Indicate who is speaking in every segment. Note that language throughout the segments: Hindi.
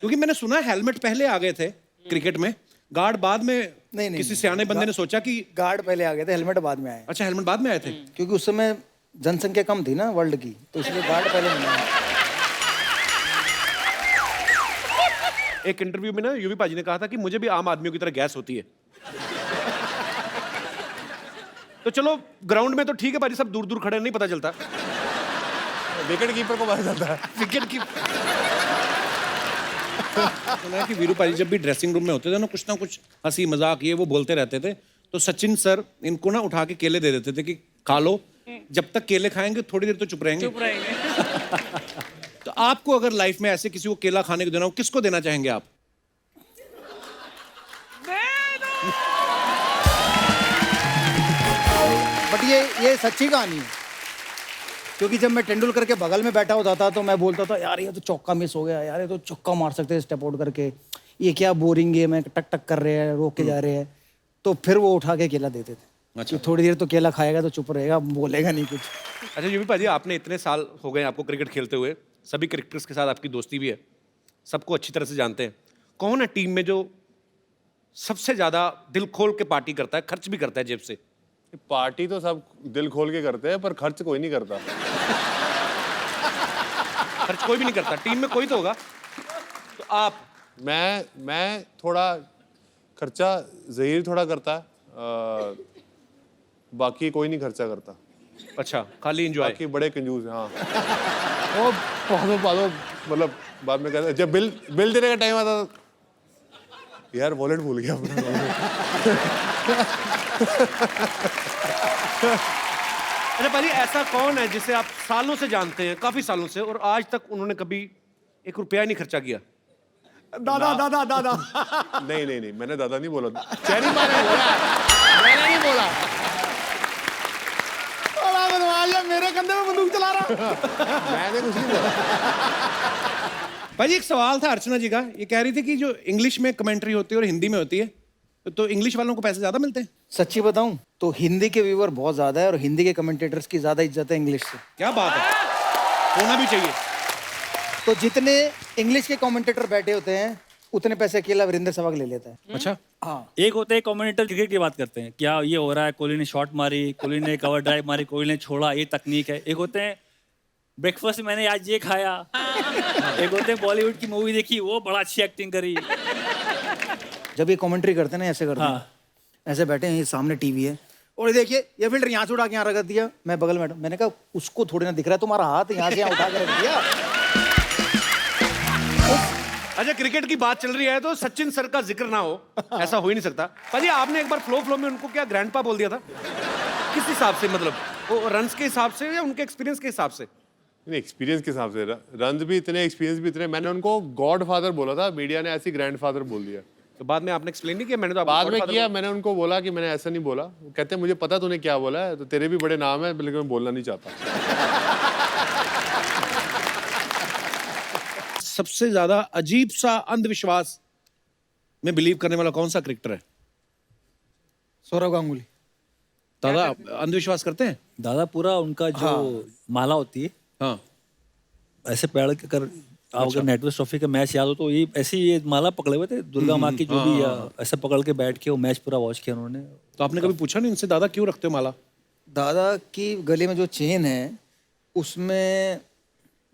Speaker 1: क्योंकि मैंने सुना हेलमेट पहले आ गए थे क्रिकेट में, गार्ड बाद में।
Speaker 2: नहीं,
Speaker 1: किसी सियाने बंदे ने सोचा कि
Speaker 2: गार्ड पहले आ गए थे, हेलमेट बाद में आए।
Speaker 1: अच्छा, हेलमेट बाद में आए थे।
Speaker 2: क्योंकि उस समय जनसंख्या कम थी ना वर्ल्ड की, तो इसलिए गार्ड पहले नहीं आए।
Speaker 1: एक इंटरव्यू में ना यूवी पाजी ने कहा था कि मुझे भी आम आदमियों की तरह गैस होती है। तो चलो ग्राउंड में तो ठीक है पाजी, सब दूर दूर खड़े नहीं पता चलता,
Speaker 3: विकेट कीपर को पता चलता है।
Speaker 1: विकेट की सुना कि वीरू पाजी जब भी ड्रेसिंग रूम में होते थे ना कुछ हंसी मजाक ये वो बोलते रहते थे, तो सचिन सर इनको ना उठा के केले दे देते थे कि खा लो, जब तक केले खाएंगे थोड़ी देर तो चुप रहेंगे। तो आपको अगर लाइफ में ऐसे किसी को केला खाने को देना हो, किसको देना चाहेंगे आप?
Speaker 2: बट ये सच्ची कहानी है, क्योंकि जब मैं तेंदुलकर के बगल में बैठा होता था तो मैं बोलता था यार ये तो चौका मिस हो गया, यार ये तो चौका मार सकते हैं स्टेप आउट करके, ये क्या बोरिंग गेम है, टक टक कर रहे हैं, रोक के जा रहे हैं। तो फिर वो उठा के केला देते थे। अच्छा, थोड़ी देर तो केला खाएगा तो चुप रहेगा, बोलेगा नहीं कुछ।
Speaker 1: अच्छा यूवी पाजी, आपने इतने साल हो गए आपको क्रिकेट खेलते हुए, सभी क्रिकेटर्स के साथ आपकी दोस्ती भी है, सबको अच्छी तरह से जानते हैं, कौन है टीम में जो सबसे ज्यादा दिल खोल के पार्टी करता है, खर्च भी करता है जेब से?
Speaker 3: पार्टी तो सब दिल खोल के करते हैं, पर खर्च कोई नहीं करता।
Speaker 1: खर्च कोई भी नहीं करता, टीम में कोई तो होगा। तो आप?
Speaker 3: मैं थोड़ा खर्चा, ज़हीर थोड़ा करता है, बाकी कोई नहीं खर्चा करता।
Speaker 1: अच्छा, खाली एंजॉय।
Speaker 3: बाकी बड़े कंजूस हैं। हाँ, वो पादो मतलब बाद में कहते, जब बिल देने का टाइम आता यार वॉलेट भूल गया अपना।
Speaker 1: अच्छा पाजी, ऐसा कौन है जिसे आप सालों से जानते हैं, काफी सालों से, और आज तक उन्होंने कभी एक रुपया ही नहीं खर्चा किया?
Speaker 2: दादा
Speaker 3: नहीं, मैंने दादा नहीं बोला, चेरी मैंने बोला, मैंने नहीं बोला।
Speaker 2: मेरे कंधे में बंदूक चला रहा।
Speaker 3: मैंने कुछ नहीं बोला।
Speaker 1: भाई एक सवाल था अर्चना जी का, ये कह रही थी कि जो इंग्लिश में कमेंट्री होती है और हिंदी में होती है, तो इंग्लिश वालों को पैसे ज्यादा मिलते हैं?
Speaker 2: सच्ची बताऊं तो हिंदी के व्यूअर बहुत ज्यादा है और हिंदी के कमेंटेटर्स की ज्यादा इज्जत है इंग्लिश से।
Speaker 1: क्या बात है, होना भी चाहिए।
Speaker 2: तो जितने इंग्लिश के कमेंटेटर बैठे होते हैं उतने पैसे अकेला वीरेंद्र सहवाग ले लेता है।
Speaker 1: अच्छा,
Speaker 2: हाँ।
Speaker 4: एक होते हैं कमेंटेटर क्रिकेट की बात करते हैं, क्या ये हो रहा है, कोहली ने शॉट मारी, कोहली ने कवर ड्राइव मारी, कोहली ने छोड़ा, ये तकनीक है। एक होते हैं ब्रेकफास्ट में मैंने आज ये खाया। एक होते हैं बॉलीवुड की मूवी देखी, वो बड़ा अच्छी एक्टिंग करी।
Speaker 2: जब ये कमेंट्री करते हैं ना ऐसे करते हैं,
Speaker 4: हाँ।
Speaker 2: ऐसे बैठे हैं, ये सामने टीवी है और देखिए ये फिल्टर यहाँ से उठा के यहाँ रख दिया, मैं बगल में, मैंने कहा उसको थोड़ी ना दिख रहा है, तुम्हारा हाथ यहाँ से यहाँ उठा के रख दिया।
Speaker 1: अच्छा क्रिकेट की बात चल रही है तो सचिन सर का जिक्र ना हो, ऐसा हो ही नहीं सकता। पाजी आपने एक बार फ्लो में उनको क्या ग्रैंडपा बोल दिया था? किस हिसाब से, मतलब वो रन्स के हिसाब से या उनके एक्सपीरियंस के हिसाब से?
Speaker 3: एक्सपीरियंस के हिसाब से, रन भी इतने, एक्सपीरियंस भी इतने। मैंने उनको गॉड फादर बोला था, मीडिया ने ऐसी ग्रैंड फादर बोल दिया।
Speaker 1: तो बाद में आपने एक्सप्लेन नहीं किया? मैंने तो
Speaker 3: बाद में किया, मैंने उनको बोला कि मैंने ऐसा नहीं बोला। वो कहते हैं मुझे पता तूने क्या बोला है, तो तेरे भी बड़े नाम है, लेकिन मैं बोलना नहीं चाहता।
Speaker 1: सबसे ज्यादा अजीब सा अंधविश्वास में बिलीव करने वाला कौन सा क्रिकेटर है?
Speaker 2: सौरव गांगुली।
Speaker 1: दादा अंधविश्वास करते हैं?
Speaker 4: दादा पूरा उनका जो माला होती है,
Speaker 1: हाँ,
Speaker 4: ऐसे पैर के कर, आप अगर नेटवर्क ट्रॉफी का मैच याद हो तो ये ऐसी ये माला पकड़े हुए थे दुर्गा माँ की, जो भी ऐसे पकड़ के बैठ के वो मैच पूरा वॉच किया उन्होंने।
Speaker 1: तो आपने कभी पूछा नहीं इनसे, दादा क्यों रखते हो माला?
Speaker 2: दादा की गले में जो चेन है उसमें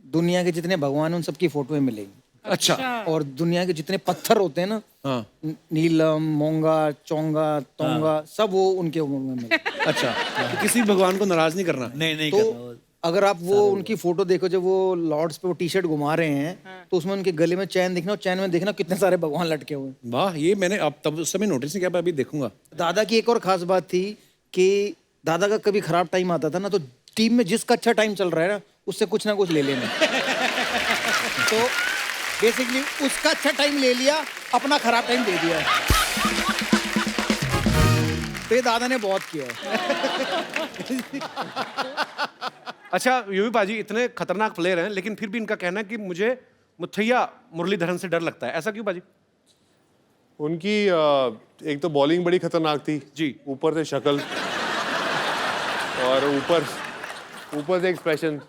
Speaker 2: दुनिया के जितने भगवान हैं उन सबकी फोटोएं मिलेंगी।
Speaker 1: अच्छा।
Speaker 2: और दुनिया के जितने पत्थर होते हैं ना,
Speaker 1: हाँ।
Speaker 2: नीलम, मोंगा, चोंगा, तोंगा, सब वो उनके उम्र में मिले।
Speaker 1: अच्छा, तो किसी भगवान को नाराज नहीं करना?
Speaker 4: नहीं
Speaker 2: तो
Speaker 4: करना।
Speaker 2: अगर आप वो उनकी फोटो देखो, जब वो लॉर्ड्स पे वो टी शर्ट घुमा रहे हैं तो उसमें उनके गले में चैन दिखना, और चैन में देखना कितने सारे भगवान लटके हुए हैं।
Speaker 1: वाह, ये मैंने अब तब उस समय नोटिस नहीं किया, अभी देखूंगा।
Speaker 2: दादा की एक और खास बात थी कि दादा का कभी खराब टाइम आता था ना, तो टीम में जिसका अच्छा टाइम चल रहा है ना उससे कुछ ना कुछ ले लेना। तो बेसिकली उसका अच्छा टाइम ले लिया, अपना खराब टाइम दे दिया। तो ये दादा ने बहुत किया है।
Speaker 1: अच्छा यूवी पाजी इतने खतरनाक प्लेयर हैं, लेकिन फिर भी इनका कहना है कि मुझे मुथैया मुरलीधरन से डर लगता है, ऐसा क्यों पाजी?
Speaker 3: उनकी एक तो बॉलिंग बड़ी खतरनाक थी
Speaker 1: जी,
Speaker 3: ऊपर से शक्ल, और ऊपर से एक्सप्रेशन।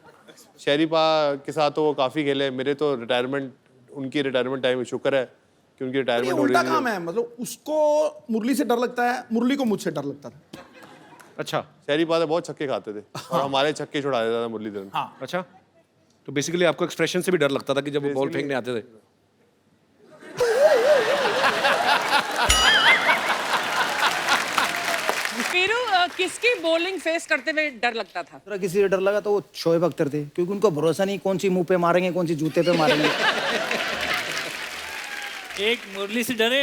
Speaker 3: शरीफा के साथ तो वो काफ़ी खेले, मेरे तो रिटायरमेंट उनकी रिटायरमेंट टाइम शुक्र है कि उनकी
Speaker 5: ये
Speaker 3: रिटायरमेंट हो
Speaker 5: उल्टा
Speaker 3: रही
Speaker 5: काम
Speaker 3: है।
Speaker 5: है, मतलब उसको मुरली से डर लगता है, मुरली को मुझसे डर लगता था।
Speaker 1: अच्छा
Speaker 3: शहरी बात है, बहुत छक्के खाते थे और हमारे छक्के छुड़ा देता था मुरलीधरन।
Speaker 5: हाँ
Speaker 1: अच्छा, तो बेसिकली आपको एक्सप्रेशन से भी डर लगता था कि जब वो बॉल फेंकने आते थे।
Speaker 6: वीरू किसकी बॉलिंग फेस करते हुए डर लगता था?
Speaker 2: अगर किसी से डर लगा तो वो शोएब अख्तर थे, क्योंकि उनको भरोसा नहीं कौन सी मुंह पे मारेंगे, कौन सी जूते पे मारेंगे।
Speaker 4: एक मुरली से डरे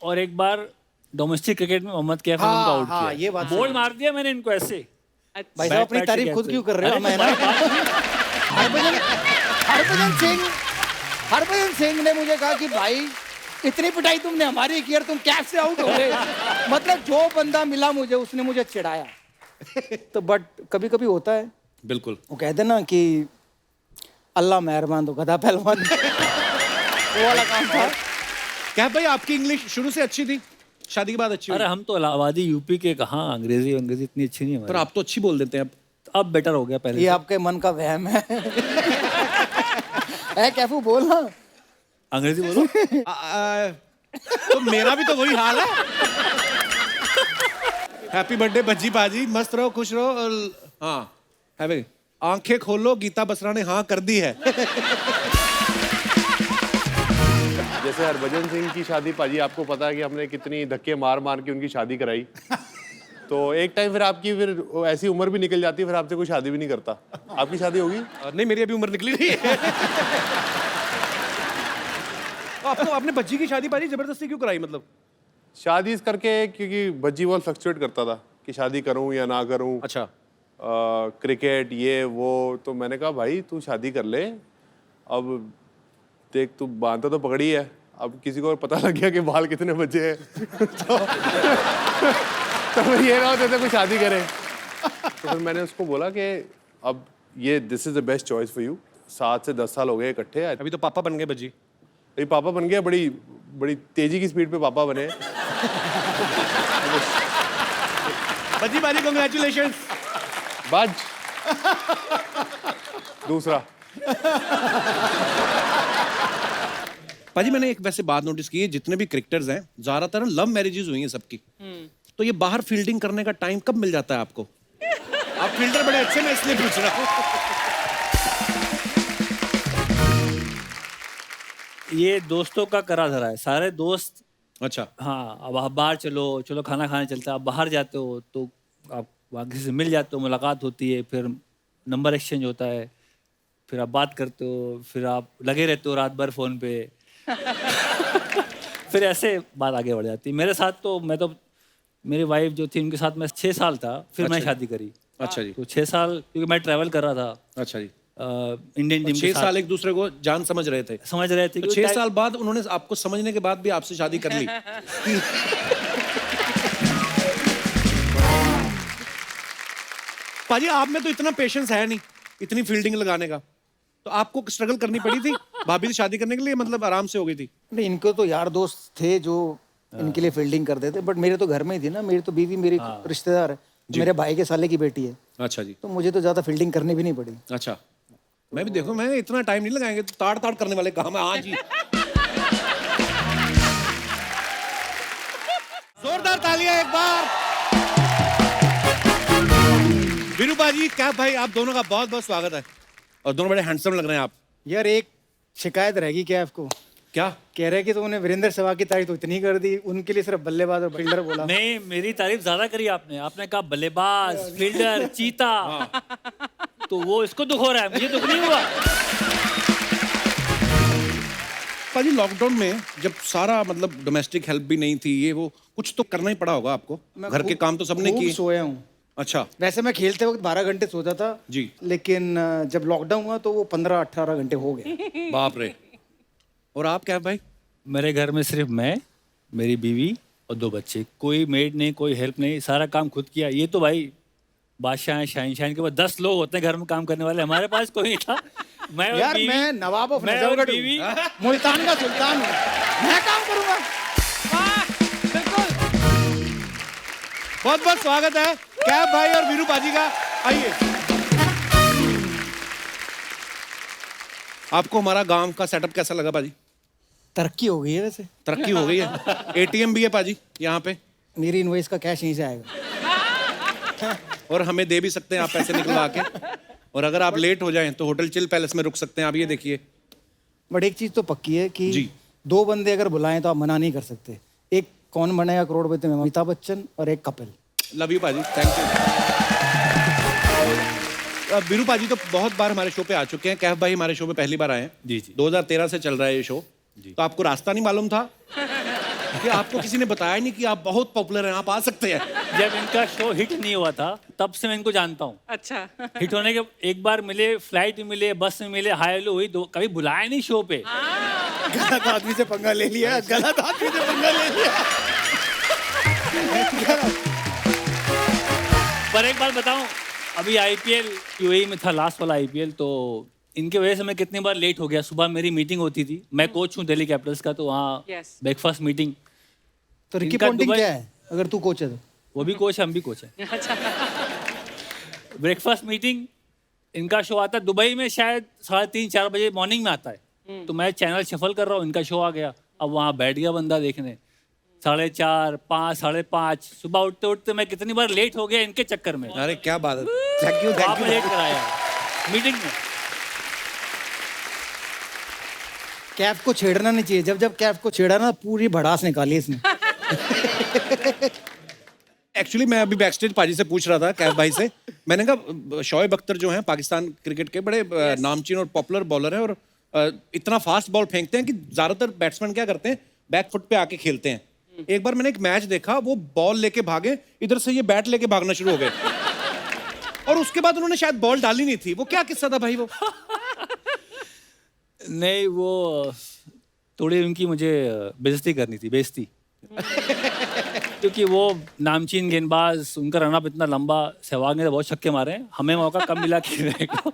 Speaker 4: और एक बार डोमेस्टिक क्रिकेट में मोहम्मद कैफ ने उनको आउट
Speaker 2: हाँ, ये
Speaker 4: किया।
Speaker 2: बात
Speaker 4: बॉल मार दिया मैंने इनको ऐसे।
Speaker 2: भाई साहब अपनी
Speaker 4: बैट से
Speaker 2: तारीफ खुद
Speaker 4: कहते
Speaker 2: क्यों कर रहे हो?
Speaker 4: अरे
Speaker 2: मैं ना हरभजन सिंह ने मुझे कहा कि भाई इतनी पिटाई तुमने हमारी की और तुम कैच से आउट हो गए। मतलब जो बंदा मिला मुझे उसने मुझे चिढ़ाया। तो बट कभी कभी होता है,
Speaker 1: बिल्कुल।
Speaker 2: वो कहते ना कि अल्लाह मेहरबान तो गधा पहलवान। वो वाला काम था।
Speaker 1: क्या भाई आपकी इंग्लिश शुरू से अच्छी थी, शादी के बाद अच्छी हुई?
Speaker 4: अरे हम तो इलाहाबादी यूपी के, कहाँ अंग्रेजी इतनी अच्छी नहीं है
Speaker 1: पर
Speaker 4: हमारी।
Speaker 1: आप तो अच्छी बोल देते हैं अब।
Speaker 4: अब बेटर हो गया पहले
Speaker 2: ये
Speaker 4: से।
Speaker 2: आपके मन का वहम है। है कैफू बोल ना।
Speaker 4: अंग्रेजी बोलो।
Speaker 1: तो मेरा भी तो वही हाल है। हैप्पी बर्थडे बज्जी बाजी, मस्त रहो, खुश रहो। और हाँ है भाई, आंखें खोलो, गीता बसरा ने हाँ कर दी है।
Speaker 3: जैसे हरभजन सिंह की शादी पाजी, आपको पता है कि हमने कितनी धक्के मार मार के उनकी शादी कराई। तो एक टाइम फिर आपकी फिर ऐसी उम्र भी निकल जाती है, फिर आपसे कोई शादी भी नहीं करता। आपकी शादी होगी?
Speaker 1: नहीं, मेरी अभी उम्र निकली नहीं है। आपको आपने बच्ची की शादी पाजी जबरदस्ती क्यों कराई? मतलब
Speaker 3: शादी इस करके क्योंकि बज्जी बॉल फ्लक्चुएट करता था कि शादी करूं या ना करूं।
Speaker 1: अच्छा,
Speaker 3: क्रिकेट ये वो, तो मैंने कहा भाई तू शादी कर ले। अब देख तू बांधता तो पकड़ी है, अब किसी को पता लग गया कि बाल कितने बचे हैं तो फिर ये ना होते थे कोई शादी करे। तो फिर मैंने उसको बोला कि अब ये this is the best choice for you. 7 से 10 साल हो गए इकट्ठे।
Speaker 1: अभी तो पापा बन गए बज्जी।
Speaker 3: अभी पापा बन गया, बड़ी बड़ी तेजी की स्पीड पे पापा बने।
Speaker 1: बज्जी बाजी कांग्रेचुलेशंस।
Speaker 3: बाज दूसरा।
Speaker 1: पाजी मैंने एक वैसे बात नोटिस की है, जितने भी क्रिकेटर्स हैं ज्यादातर लव मैरिजेस हुई हैं सबकी। तो ये बाहर फील्डिंग करने का टाइम कब मिल जाता है आपको? आप फील्डर बड़े अच्छे, मैं इसलिए पूछ रहा हूँ।
Speaker 4: ये दोस्तों का करा धरा है, सारे दोस्त।
Speaker 1: अच्छा,
Speaker 4: हाँ, अब आप बाहर चलो खाना खाने चलते हैं। आप बाहर जाते हो तो आप वहाँ किसी से मिल जाते हो, मुलाकात होती है, फिर नंबर एक्सचेंज होता है, फिर आप बात करते हो, फिर आप लगे रहते हो रात भर फोन पे। फिर ऐसे बात आगे बढ़ जाती है। मेरे साथ तो मेरी वाइफ जो थी उनके साथ मैं 6 साल था, फिर मैं शादी करी।
Speaker 1: अच्छा जी,
Speaker 4: तो 6 साल क्योंकि मैं ट्रैवल कर रहा था
Speaker 1: अच्छा जी।
Speaker 4: इंडियन टीम के
Speaker 1: 6
Speaker 4: साथ।
Speaker 1: साल एक दूसरे को जान समझ रहे थे।
Speaker 4: समझ रहे थे
Speaker 1: तो
Speaker 4: कि
Speaker 1: 6 साल बाद उन्होंने आपको समझने के बाद भी आपसे शादी कर ली। पाजी आप में तो इतना पेशेंस है नहीं, इतनी फील्डिंग लगाने का। तो आपको स्ट्रगल करनी पड़ी थी भाभी से शादी करने के लिए? मतलब आराम से हो गई थी?
Speaker 2: नहीं, इनको तो यार दोस्त थे जो इनके लिए फील्डिंग करते थे, बट मेरे तो घर में ही थी ना। मेरी तो बीवी मेरी रिश्तेदार है, मेरे भाई के साले की बेटी है,
Speaker 1: अच्छा जी,
Speaker 2: तो मुझे तो ज्यादा फील्डिंग करनी भी नहीं पड़ी।
Speaker 1: अच्छा। मैं भी देखो, मैं इतना टाइम नहीं लगाएंगे, तो ताड़ ताड़ करने वाले काम है। हाँ जी, जोरदार तालियां एक बार। वीरू बाजी, क्या भाई, आप दोनों का बहुत बहुत स्वागत है। और दोनों बड़े हैंडसम लग रहे हैं आप।
Speaker 2: यार एक शिकायत रहेगी क्या आपको?
Speaker 1: क्या
Speaker 2: कह रहे कि तुमने वीरेंद्र सहवाग की तारीफ तो इतनी कर दी, उनके लिए सिर्फ बल्लेबाज और फील्डर बोला।
Speaker 4: नहीं, मेरी तारीफ ज्यादा करी आपने। आपने कहा बल्लेबाज, फील्डर, चीता। तो वो इसको दुख हो रहा है, मुझे दुख नहीं हुआ।
Speaker 1: पाजी लॉकडाउन में जब सारा मतलब डोमेस्टिक हेल्प भी नहीं थी, ये वो कुछ तो करना ही पड़ा होगा आपको। घर के काम तो सबने
Speaker 2: खूब
Speaker 1: किए।
Speaker 2: सोया हूँ।
Speaker 1: अच्छा,
Speaker 2: वैसे मैं खेलते वक्त 12 घंटे सोता था
Speaker 1: जी।
Speaker 2: लेकिन जब लॉकडाउन हुआ तो वो 15-18 घंटे हो गए।
Speaker 1: बाप रे। और आप क्या भाई?
Speaker 4: मेरे घर में सिर्फ मैं, मेरी बीवी और 2 बच्चे। कोई मेड नहीं, कोई हेल्प नहीं, सारा काम खुद किया। ये तो भाई बादशाह शाइन के बाद 10 लोग होते हैं घर में काम करने वाले। हमारे पास कोई नहीं था। मैं और
Speaker 2: यार
Speaker 4: बीवी-
Speaker 2: मैं नवाब ऑफ
Speaker 4: मैं और
Speaker 2: नजफगढ़
Speaker 4: बीवी-
Speaker 2: हूँ, मुल्तान का सुल्तान हूँ, मैं काम करूंगा।
Speaker 6: बिल्कुल।
Speaker 1: बहुत बहुत स्वागत है कैब भाई और वीरू बाजी का। आइए। आपको हमारा गांव का सेटअप कैसा लगा पाजी?
Speaker 2: तरक्की हो गई है वैसे।
Speaker 1: तरक्की हो गई है। एटीएम भी है पाजी यहाँ पे,
Speaker 2: मेरी इनवॉइस का कैश यहीं से आएगा।
Speaker 1: और हमें दे भी सकते हैं आप पैसे निकलवा के। और अगर आप लेट हो जाएं तो होटल चिल पैलेस में रुक सकते हैं आप, ये देखिए।
Speaker 2: बट एक चीज तो पक्की है कि
Speaker 1: जी।
Speaker 2: 2 बंदे अगर बुलाएं तो आप मना नहीं कर सकते। एक कौन बनेगा करोड़पति में अमिताभ बच्चन और एक Kapil.
Speaker 1: Love you paaji, thank you. Biru पाजी तो बहुत बार हमारे शो पे आ चुके हैं, कैफ भाई हमारे शो पे पहली बार आए हैं।
Speaker 4: जी, जी।
Speaker 1: 2013 से चल रहा है ये शो। तो आपको रास्ता नहीं मालूम था कि आपको किसी ने बताया नहीं कि आप बहुत पॉपुलर हैं, आप आ सकते हैं?
Speaker 4: जब इनका शो हिट नहीं हुआ था तब से मैं इनको जानता हूँ।
Speaker 6: अच्छा
Speaker 4: हिट होने के एक बार मिले, फ्लाइट में मिले, बस में मिले, हाई हेलो हुई, कभी बुलाया नहीं शो पे।
Speaker 2: गलत आदमी से पंगा ले लिया, गलत आदमी से पंगा ले लिया।
Speaker 4: पर एक बात बताऊं, अभी आईपीएल यूएई में था, लास्ट वाला आईपीएल, तो इनके वजह से मैं कितनी बार लेट हो गया। सुबह मेरी मीटिंग होती थी, मैं कोच हूँ दिल्ली कैपिटल्स का, तो वहाँ
Speaker 6: Yes.
Speaker 4: Breakfast meeting.
Speaker 2: तो रिकी
Speaker 4: इनका
Speaker 2: पॉन्टिंग
Speaker 4: दुबई-
Speaker 2: क्या है अगर तू कोच है तो?
Speaker 4: वो भी कोच है, हम भी कोच है। ब्रेकफास्ट मीटिंग, इनका शो आता है दुबई में शायद 3:30-4 बजे मॉर्निंग में आता है। तो मैं चैनल शफल कर रहा हूँ, इनका शो आ गया। अब वहाँ बैठ गया बंदा देखने, 4:30, 5, 5:30 सुबह उठते उठते मैं कितनी बार लेट हो गया इनके चक्कर में।
Speaker 1: अरे क्या बात है, थैंक यू
Speaker 4: आप लेट कराया मीटिंग में।
Speaker 2: कैफ को छेड़ना नहीं चाहिए। जब कैफ को छेड़ा ना पूरी भड़ास निकाली इसने।
Speaker 1: एक्चुअली मैं अभी बैकस्टेज पाजी से पूछ रहा था, कैफ भाई से, मैंने कहा शोएब अख्तर जो हैं पाकिस्तान क्रिकेट के बड़े नामचीन और पॉपुलर बॉलर हैं, और इतना फास्ट बॉल फेंकते हैं कि ज्यादातर बैट्समैन क्या करते हैं, बैक फुट पे आके खेलते हैं। एक बार मैंने एक मैच देखा, वो बॉल लेके भागे, इधर से ये बैट लेके भागना शुरू हो गए। और उसके बाद उन्होंने शायद बॉल डाली नहीं थी। वो क्या किस्सा था भाई वो?
Speaker 4: नहीं, वो थोड़ी उनकी मुझे बेइज्जती करनी थी, बेइज्जती। क्योंकि वो नामचीन गेंदबाज, उनका रनअप इतना लंबा, सहवाग ने तो बहुत छक्के मारे हैं, हमें मौका कम मिला खेलने को।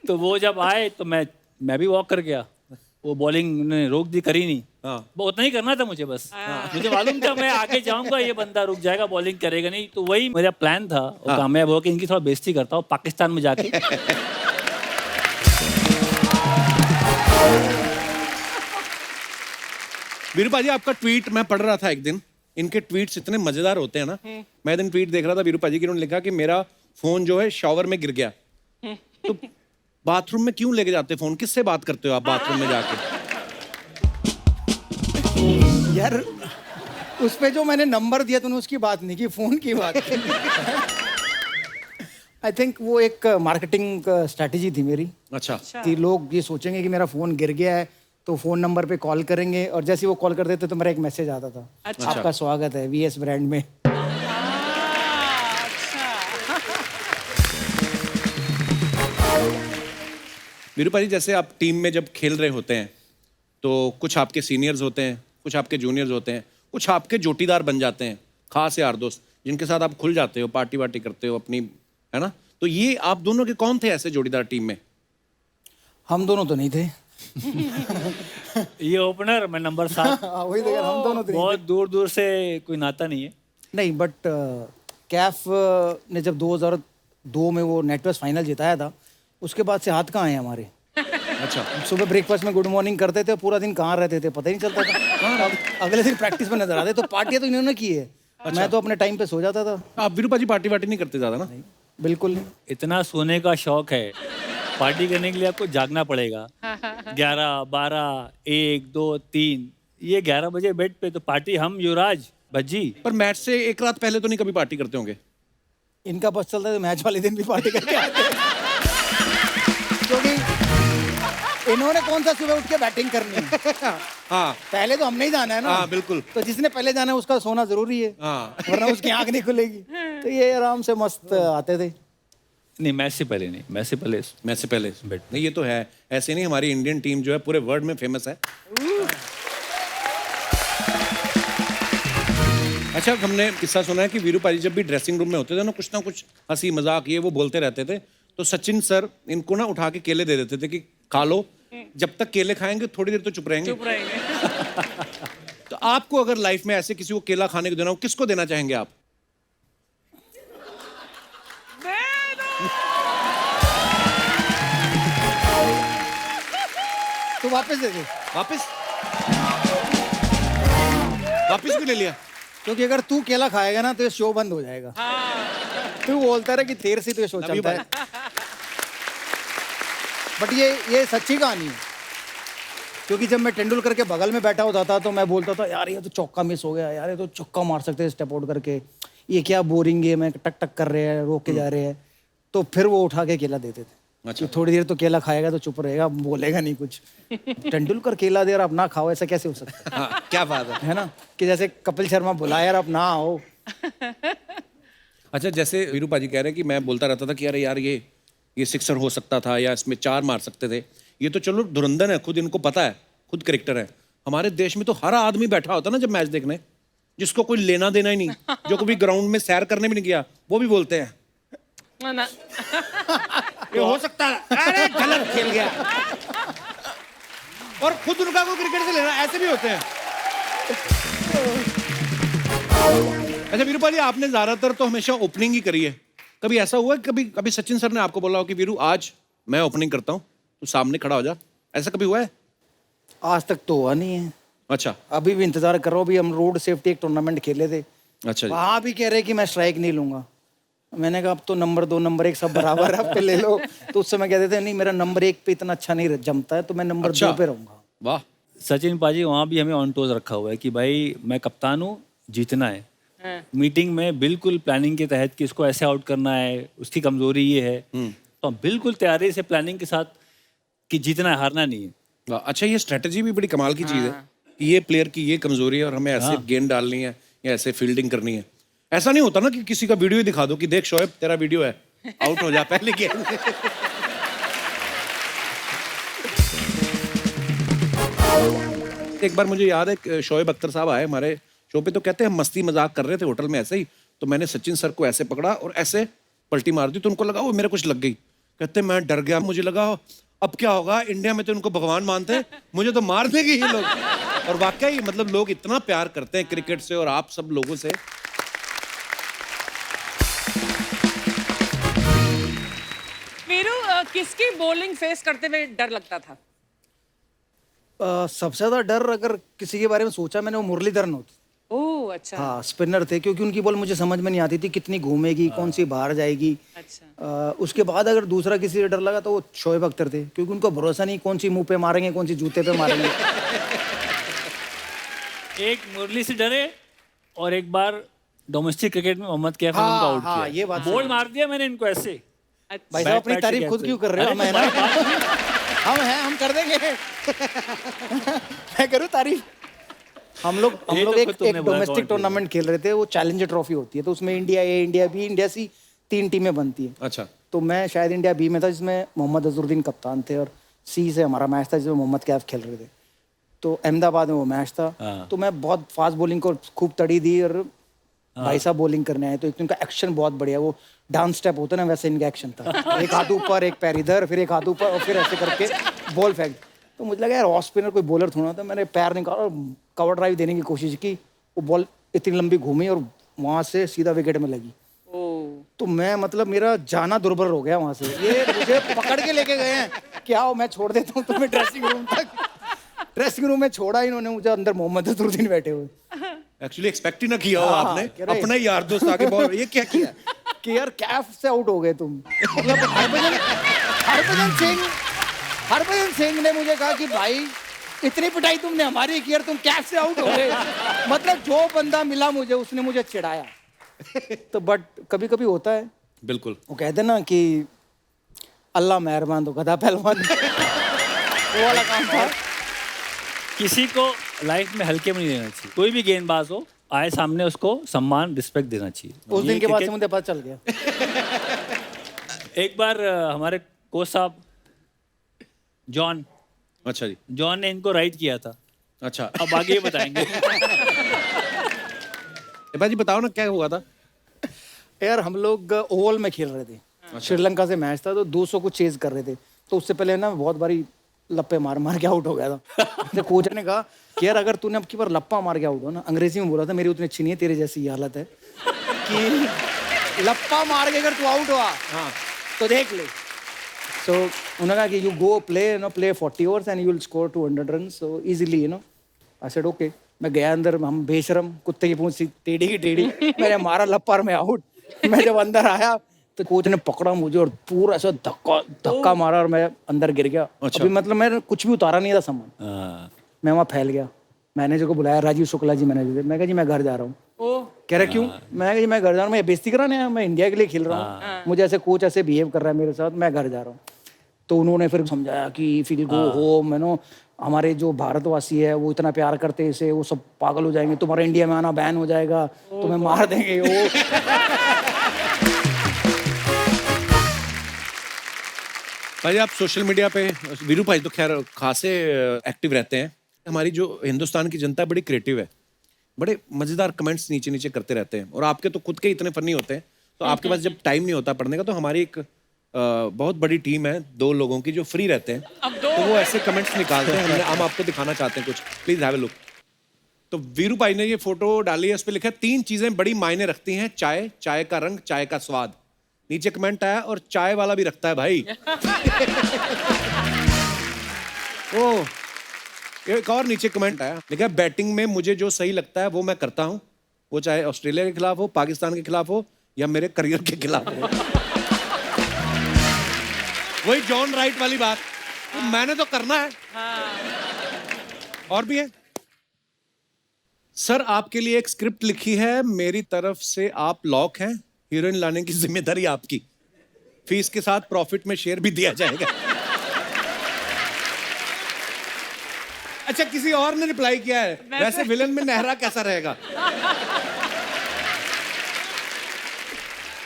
Speaker 4: तो वो जब आए तो मैं भी वॉक कर गया। वो बॉलिंग उन्होंने रोक दी, करी नहीं। वो उतना ही करना था मुझे बस। मुझे मालूम था मैं आगे जाऊंगा, ये बंदा रुक जाएगा, बॉलिंग करेगा नहीं। तो वही मेरा प्लान था, और कामयाब हो कि इनकी थोड़ा बेइज्जती करता हूँ पाकिस्तान में जाके।
Speaker 1: वीरू पाजी, आपका ट्वीट मैं पढ़ रहा था एक दिन। इनके ट्वीट्स इतने मजेदार होते हैं ना। मैं एक दिन ट्वीट देख रहा था वीरू पाजी की, उन्होंने लिखा कि मेरा फोन जो है शॉवर में गिर गया। तो बाथरूम में क्यों लेके जाते फोन? किससे बात करते हो आप बाथरूम में जाके?
Speaker 2: यार उस पे जो मैंने नंबर दिया तूने उसकी बात नहीं की, फोन की बात की। आई थिंक वो एक मार्केटिंग स्ट्रैटेजी थी मेरी
Speaker 1: अच्छा।
Speaker 2: कि लोग ये सोचेंगे कि मेरा फोन गिर गया है तो फोन नंबर पे कॉल करेंगे, और जैसे ही वो कॉल करते थे तो मेरा एक मैसेज आता था, आपका स्वागत है वीएस ब्रांड में।
Speaker 1: वीरू पाजी, जैसे आप टीम में जब खेल रहे होते हैं तो कुछ आपके सीनियर्स होते हैं, कुछ आपके जूनियर्स होते हैं, कुछ आपके जोटीदार बन जाते हैं, खास यार दोस्त जिनके साथ आप खुल जाते हो, पार्टी वार्टी करते हो अपनी, है ना? तो ये आप दोनों के कौन थे ऐसे जोड़ीदार टीम में?
Speaker 2: हम दोनों तो नहीं थे।
Speaker 4: ये ओपनर, मैं नंबर 7।
Speaker 2: वही तो यार, हम दोनों तो नहीं
Speaker 4: बहुत दूर दूर से कोई नाता नहीं है।
Speaker 2: थे। नहीं, बट कैफ ने जब 2002 में वो नेटवर्क फाइनल जिताया था, उसके बाद से हाथ कहाँ आए हमारे।
Speaker 1: अच्छा।
Speaker 2: सुबह ब्रेकफास्ट में गुड मॉर्निंग करते थे, पूरा दिन कहाँ रहते थे पता ही नहीं चलता था। अब अगले दिन प्रैक्टिस में नजर आते। तो पार्टियां तो इन्होंने की है। मैं तो अपने टाइम पे सो जाता था।
Speaker 1: आप वीरू पाजी पार्टी वार्टी नहीं करते ज्यादा ना?
Speaker 2: बिल्कुल नहीं।
Speaker 4: इतना सोने का शौक है, पार्टी करने के लिए आपको जागना पड़ेगा। 11, 12, 1, 2, 3, ये 11 बजे बेड पे, तो पार्टी हम युवराज भज्जी।
Speaker 1: पर मैच से एक रात पहले तो नहीं कभी पार्टी करते होंगे?
Speaker 2: इनका बस चलता है तो मैच वाले दिन भी पार्टी करके आते हैं। क्योंकि इन्होंने कौन सा सुबह उठ के बैटिंग करनी है।
Speaker 1: हाँ
Speaker 2: पहले तो हमने ही जाना है ना।
Speaker 1: हाँ, बिल्कुल।
Speaker 2: तो जिसने पहले जाना है उसका सोना जरूरी है,
Speaker 1: हाँ।
Speaker 2: वरना उसकी आंख नहीं खुलेगी। तो ये आराम से मस्त आते थे।
Speaker 4: नहीं, मैच से पहले नहीं, मैच से पहले
Speaker 1: मैच से पहले नहीं, ये तो है। ऐसे नहीं, हमारी इंडियन टीम जो है पूरे वर्ल्ड में फेमस है। अच्छा, हमने किस्सा सुना है कि वीरू पाजी जब भी ड्रेसिंग रूम में होते थे ना कुछ हंसी मजाक ये वो बोलते रहते थे। तो सचिन सर इनको ना उठा के केले दे देते थे कि खा लो, जब तक केले खाएंगे थोड़ी देर तो चुप रहेंगे।
Speaker 6: चुप रहेंगे।
Speaker 1: तो आपको अगर लाइफ में ऐसे किसी को केला खाने को देना हो, किसको देना चाहेंगे आप?
Speaker 2: वापस दे दे,
Speaker 1: वापस वापस क्यों ले लिया?
Speaker 2: क्योंकि अगर तू केला खाएगा ना तो ये शो बंद हो जाएगा। तू बोलता रहा कि देर से तो ये शो
Speaker 1: Love you,
Speaker 2: चलता है। बट ये सच्ची कहानी है, क्योंकि जब मैं तेंदुलकर के बगल में बैठा होता था तो मैं बोलता था यार ये तो चौका मिस हो गया, यार ये तो चौका मार सकते हैं स्टेप आउट करके, ये क्या बोरिंग गेम है, टक टक कर रहे हैं, रोक के जा रहे हैं। तो फिर वो उठा के केला देते थे।
Speaker 1: अच्छा।
Speaker 2: कि थोड़ी देर तो केला खाएगा तो चुप रहेगा, बोलेगा नहीं कुछ। तेंदुलकर केला दे और आप ना खाओ, ऐसा कैसे हो सकता
Speaker 1: हाँ, क्या बात है।
Speaker 2: है ना? कि जैसे कपिल शर्मा बुलाया यार आप ना आओ।
Speaker 1: अच्छा, जैसे वीरू पाजी कह रहे हैं कि मैं बोलता रहता था कि अरे यार ये सिक्सर हो सकता था या इसमें 4 मार सकते थे। ये तो चलो धुरंधर है, खुद इनको पता है, खुद करेक्टर है। हमारे देश में तो हर आदमी बैठा होता है ना जब मैच देखने, जिसको कोई लेना देना ही नहीं, जो कभी ग्राउंड में सैर करने भी नहीं गया, वो भी बोलते हैं
Speaker 6: ना
Speaker 1: ये हो सकता है, अरे गलत खेल गया। और खुद उनका को क्रिकेट से लेना, ऐसे भी होते हैं। अच्छा वीरू पाजी, आपने ज्यादातर तो हमेशा ओपनिंग ही करी है। कभी ऐसा हुआ है कभी सचिन सर ने आपको बोला हो कि वीरू आज मैं ओपनिंग करता हूँ, तू सामने खड़ा हो जा, ऐसा कभी हुआ है?
Speaker 2: आज तक तो हुआ नहीं है।
Speaker 1: अच्छा
Speaker 2: अभी भी इंतजार कर रहा हूँ। अभी हम रोड सेफ्टी एक टूर्नामेंट खेले थे,
Speaker 1: अच्छा जी।
Speaker 2: वहां भी कह रहे कि मैं स्ट्राइक नहीं लूंगा। मैंने कहा अब तो नंबर 2 नंबर 1 सब बराबर है, अब पे ले लो। तो उस समय कहते थे नहीं मेरा नंबर 1 पे इतना अच्छा नहीं जमता है, तो मैं नंबर 2 पे रहूंगा।
Speaker 1: वाह।
Speaker 4: सचिन पाजी वहाँ भी हमें ऑन टोज रखा हुआ है कि भाई मैं कप्तान हूँ, जीतना है। मीटिंग में बिल्कुल प्लानिंग के तहत कि इसको ऐसे आउट करना है, उसकी कमजोरी ये है, तो हम बिल्कुल तैयारी से प्लानिंग के साथ कि जीतना है, हारना नहीं है।
Speaker 1: वाह, अच्छा ये स्ट्रेटजी भी बड़ी कमाल की चीज है कि ये प्लेयर की ये कमजोरी है और हमें ऐसे गेंद डालनी है या ऐसे फील्डिंग करनी है। ऐसा नहीं होता ना कि किसी का वीडियो ही दिखा दो कि देख शोएब तेरा वीडियो है, आउट हो जा पहले गेंद। एक बार मुझे याद है शोएब अख्तर साहब आए हमारे शो पे, तो कहते हैं मस्ती मजाक कर रहे थे होटल में ऐसे ही, तो मैंने सचिन सर को ऐसे पकड़ा और ऐसे पलटी मार दी, तो उनको लगा वो मेरे कुछ लग गई। कहते मैं डर गया, मुझे लगा अब क्या होगा, इंडिया में तो उनको भगवान मानते हैं, मुझे तो मार देंगे ये लोग। और वाकई मतलब लोग इतना प्यार करते हैं क्रिकेट से और आप सब लोगों से।
Speaker 6: वीरू किसकी बॉलिंग फेस करते हुए डर लगता था?
Speaker 2: सबसे ज्यादा डर अगर किसी के बारे में सोचा मैंने, वो मुरलीधरन होते।
Speaker 6: ओह अच्छा।
Speaker 2: हाँ, स्पिनर थे, क्योंकि उनकी बॉल मुझे समझ में नहीं आती थी कितनी घूमेगी, कौन सी बाहर जाएगी।
Speaker 6: अच्छा।
Speaker 2: उसके बाद अगर दूसरा किसी से डर लगा तो वो शोएब अख्तर थे, क्योंकि उनको भरोसा नहीं कौन सी मुंह पे मारेंगे, कौन सी जूते पे मारेंगे।
Speaker 4: एक मुरली से डरे और एक बार डोमेस्टिक क्रिकेट में मोहम्मद कैफ ने उनको आउट
Speaker 2: हाँ, ये
Speaker 4: किया,
Speaker 2: बात
Speaker 4: बॉल मार दिया मैंने इनको ऐसे।
Speaker 2: भाई साहब अपनी
Speaker 4: बैट
Speaker 2: तारीफ
Speaker 4: से
Speaker 2: खुद
Speaker 4: कहते
Speaker 2: क्यों
Speaker 4: हैं।
Speaker 2: कर रहे हो?
Speaker 4: अरे
Speaker 2: हम है ना, हम हैं, हम कर देंगे। मैं करूँ तारीफ? हम लोग
Speaker 4: ये तो
Speaker 2: एक
Speaker 4: खुद तुमने बोला
Speaker 2: डोमेस्टिक
Speaker 4: कौन
Speaker 2: टूर्नामेंट खेल रहे थे, वो चैलेंजर ट्रॉफी होती है, तो उसमें इंडिया ए, इंडिया बी, इंडिया सी 3 टीमें बनती है।
Speaker 1: अच्छा।
Speaker 2: तो मैं शायद इंडिया बी में था, जिसमें मोहम्मद अजहरुद्दीन कप्तान थे, और सी से हमारा मैच था जिसमें मोहम्मद कैफ खेल रहे थे। तो अहमदाबाद में वो मैच था। तो मैं बहुत फास्ट बॉलिंग को खूब तड़ी दी, और भाई साहब बॉलिंग करने आए, तो एक तो इनका एक्शन बहुत बढ़िया, वो डांस स्टेप होता है ना, वैसे इनका एक्शन था। एक हाथ ऊपर, एक पैर इधर, फिर एक हाथ ऊपर, और फिर ऐसे करके बॉल फेंक। तो मुझे लगा यार ऑफ स्पिनर कोई बॉलर थोड़ा था, मैंने पैर निकाला और कवर ड्राइव देने की कोशिश की, वो बॉल इतनी लंबी घूमी और वहां से सीधा विकेट में लगी। तो मैं मतलब मेरा जाना दुर्बर हो गया वहां से। ये मुझे पकड़ के लेके गए हैं कि आओ मैं छोड़ देता हूँ तुम्हें ड्रेसिंग रूम तक। ड्रेसिंग रूम में छोड़ा इन्होंने मुझे, अंदर मोहम्मद अजहरुद्दीन बैठे हुए।
Speaker 1: एक्चुअली एक्सपेक्ट ही ना किया हो
Speaker 2: हाँ,
Speaker 1: आपने,
Speaker 2: कह रहे-
Speaker 1: अपना ही यार दोस्त आके बॉल, ये क्या किया?
Speaker 2: कि यार कैफ से आउट हो गए तुम। मतलब हरभजन सिंह ने मुझे कहा कि भाई इतनी पिटाई तुमने हमारी की, यार तुम कैफ से आउट हो गए। मतलब जो बंदा मिला मुझे, उसने मुझे चिढ़ाया। तो बट कभी कभी होता है,
Speaker 1: बिल्कुल।
Speaker 2: वो कहते ना कि अल्लाह मेहरबान तो गधा पहलवान। वो वाला काम था।
Speaker 4: किसी को लाइफ में हल्के में नहीं लेना चाहिए, कोई भी गेंदबाज हो आए सामने उसको सम्मान रिस्पेक्ट देना चाहिए।
Speaker 2: उस
Speaker 4: ये
Speaker 2: दिन के बाद से
Speaker 4: क्रिकेट-
Speaker 2: मुझे पता चल गया।
Speaker 4: एक बार हमारे कोच साहब
Speaker 1: अच्छा जी।
Speaker 4: जॉन ने इनको राइट किया था,
Speaker 1: अच्छा
Speaker 4: अब आगे ये बताएंगे।
Speaker 1: भाई जी बताओ ना क्या हुआ था?
Speaker 2: यार हम लोग ओवल में खेल रहे थे, श्रीलंका से मैच था, तो 200 को चेज कर रहे थे। तो उससे पहले ना बहुत बारी लप्पे मार मार के आउट हो गया था। तो कोच ने कहा कि यार अगर तूने अब की बार लप्पा मार के आउट हो ना, अंग्रेजी में बोला था, मेरी उतनी अच्छी नहीं है, तेरे जैसी हालत है, कि लप्पा मार के अगर तू आउट हुआ तो देख ले। So उन्होंने कहा कि you go play, play 40 overs and you will score 200 runs so easily, I said okay. मैं गया अंदर, हम बेशरम कुत्ते की पूंछ टेढ़ी की टेढ़ी, मैंने मारा लप्पर में आउट। मैं जब अंदर आया तो कोच ने पकड़ा मुझे और पूरा ऐसा धक्का मारा और मैं अंदर गिर गया।
Speaker 1: अच्छा।
Speaker 2: अभी मतलब मैं कुछ भी उतारा नहीं था सामान, मैं वहाँ फैल गया। मैनेजर को बुलाया, राजीव शुक्ला जी मैनेजर, मैं कहा जी मैं घर जा रहा हूँ। कह रहा क्यों? मैं कहा जी मैं घर जा रहा हूँ, मैं बेइज्जती कराने आया, मैं इंडिया के लिए खेल रहा हूँ, मुझे ऐसे कोच ऐसे बिहेव कर रहा है मेरे साथ, मैं घर जा रहा हूँ। तो उन्होंने फिर समझाया कि फिर गो होम, हमारे जो भारतवासी है वो इतना प्यार करते हैं इसे, वो सब पागल हो जाएंगे, तुम्हारा इंडिया में आना बैन हो जाएगा, तुम्हें मार देंगे वो।
Speaker 1: भाई आप सोशल मीडिया पे, वीरू भाई तो खैर खासे एक्टिव रहते हैं। हमारी जो हिंदुस्तान की जनता है बड़ी क्रिएटिव है, बड़े मजेदार कमेंट्स नीचे नीचे करते रहते हैं, और आपके तो खुद के इतने फनी होते हैं, तो आपके पास जब टाइम नहीं होता पढ़ने का, तो हमारी एक बहुत बड़ी टीम है 2 लोगों की जो फ्री रहते हैं, तो वो ऐसे कमेंट्स निकालते हैं। हम आपको दिखाना चाहते हैं कुछ, प्लीज हैव अ लुक। तो वीरू भाई ने ये फोटो डाली है, उस पर लिखा है 3 चीजें बड़ी मायने रखती हैं, चाय, चाय का रंग, चाय का स्वाद। नीचे कमेंट आया, और चाय वाला भी रखता है भाई। ओ एक और नीचे कमेंट आया, लिखा है बैटिंग में मुझे जो सही लगता है वो मैं करता हूं, वो चाहे ऑस्ट्रेलिया के खिलाफ हो, पाकिस्तान के खिलाफ हो, या मेरे करियर के खिलाफ हो। वही जॉन राइट वाली बात, तो मैंने तो करना है। और भी है सर, आपके लिए एक स्क्रिप्ट लिखी है, मेरी तरफ से आप लॉक हैं, हीरोइन लाने की जिम्मेदारी आपकी, फीस के साथ प्रॉफिट में शेयर भी दिया जाएगा। अच्छा, किसी और ने रिप्लाई किया है, वैसे विलन में नेहरा कैसा रहेगा?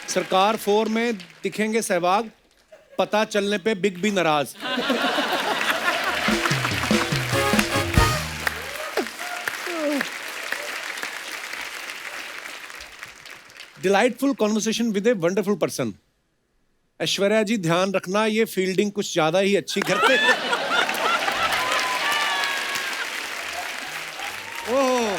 Speaker 1: सरकार 4 में दिखेंगे सहवाग, पता चलने पे बिग बी नाराज। Delightful conversation with a wonderful person. Aishwarya ji ध्यान रखना, ये फील्डिंग कुछ ज्यादा ही अच्छी करते हैं। ओह,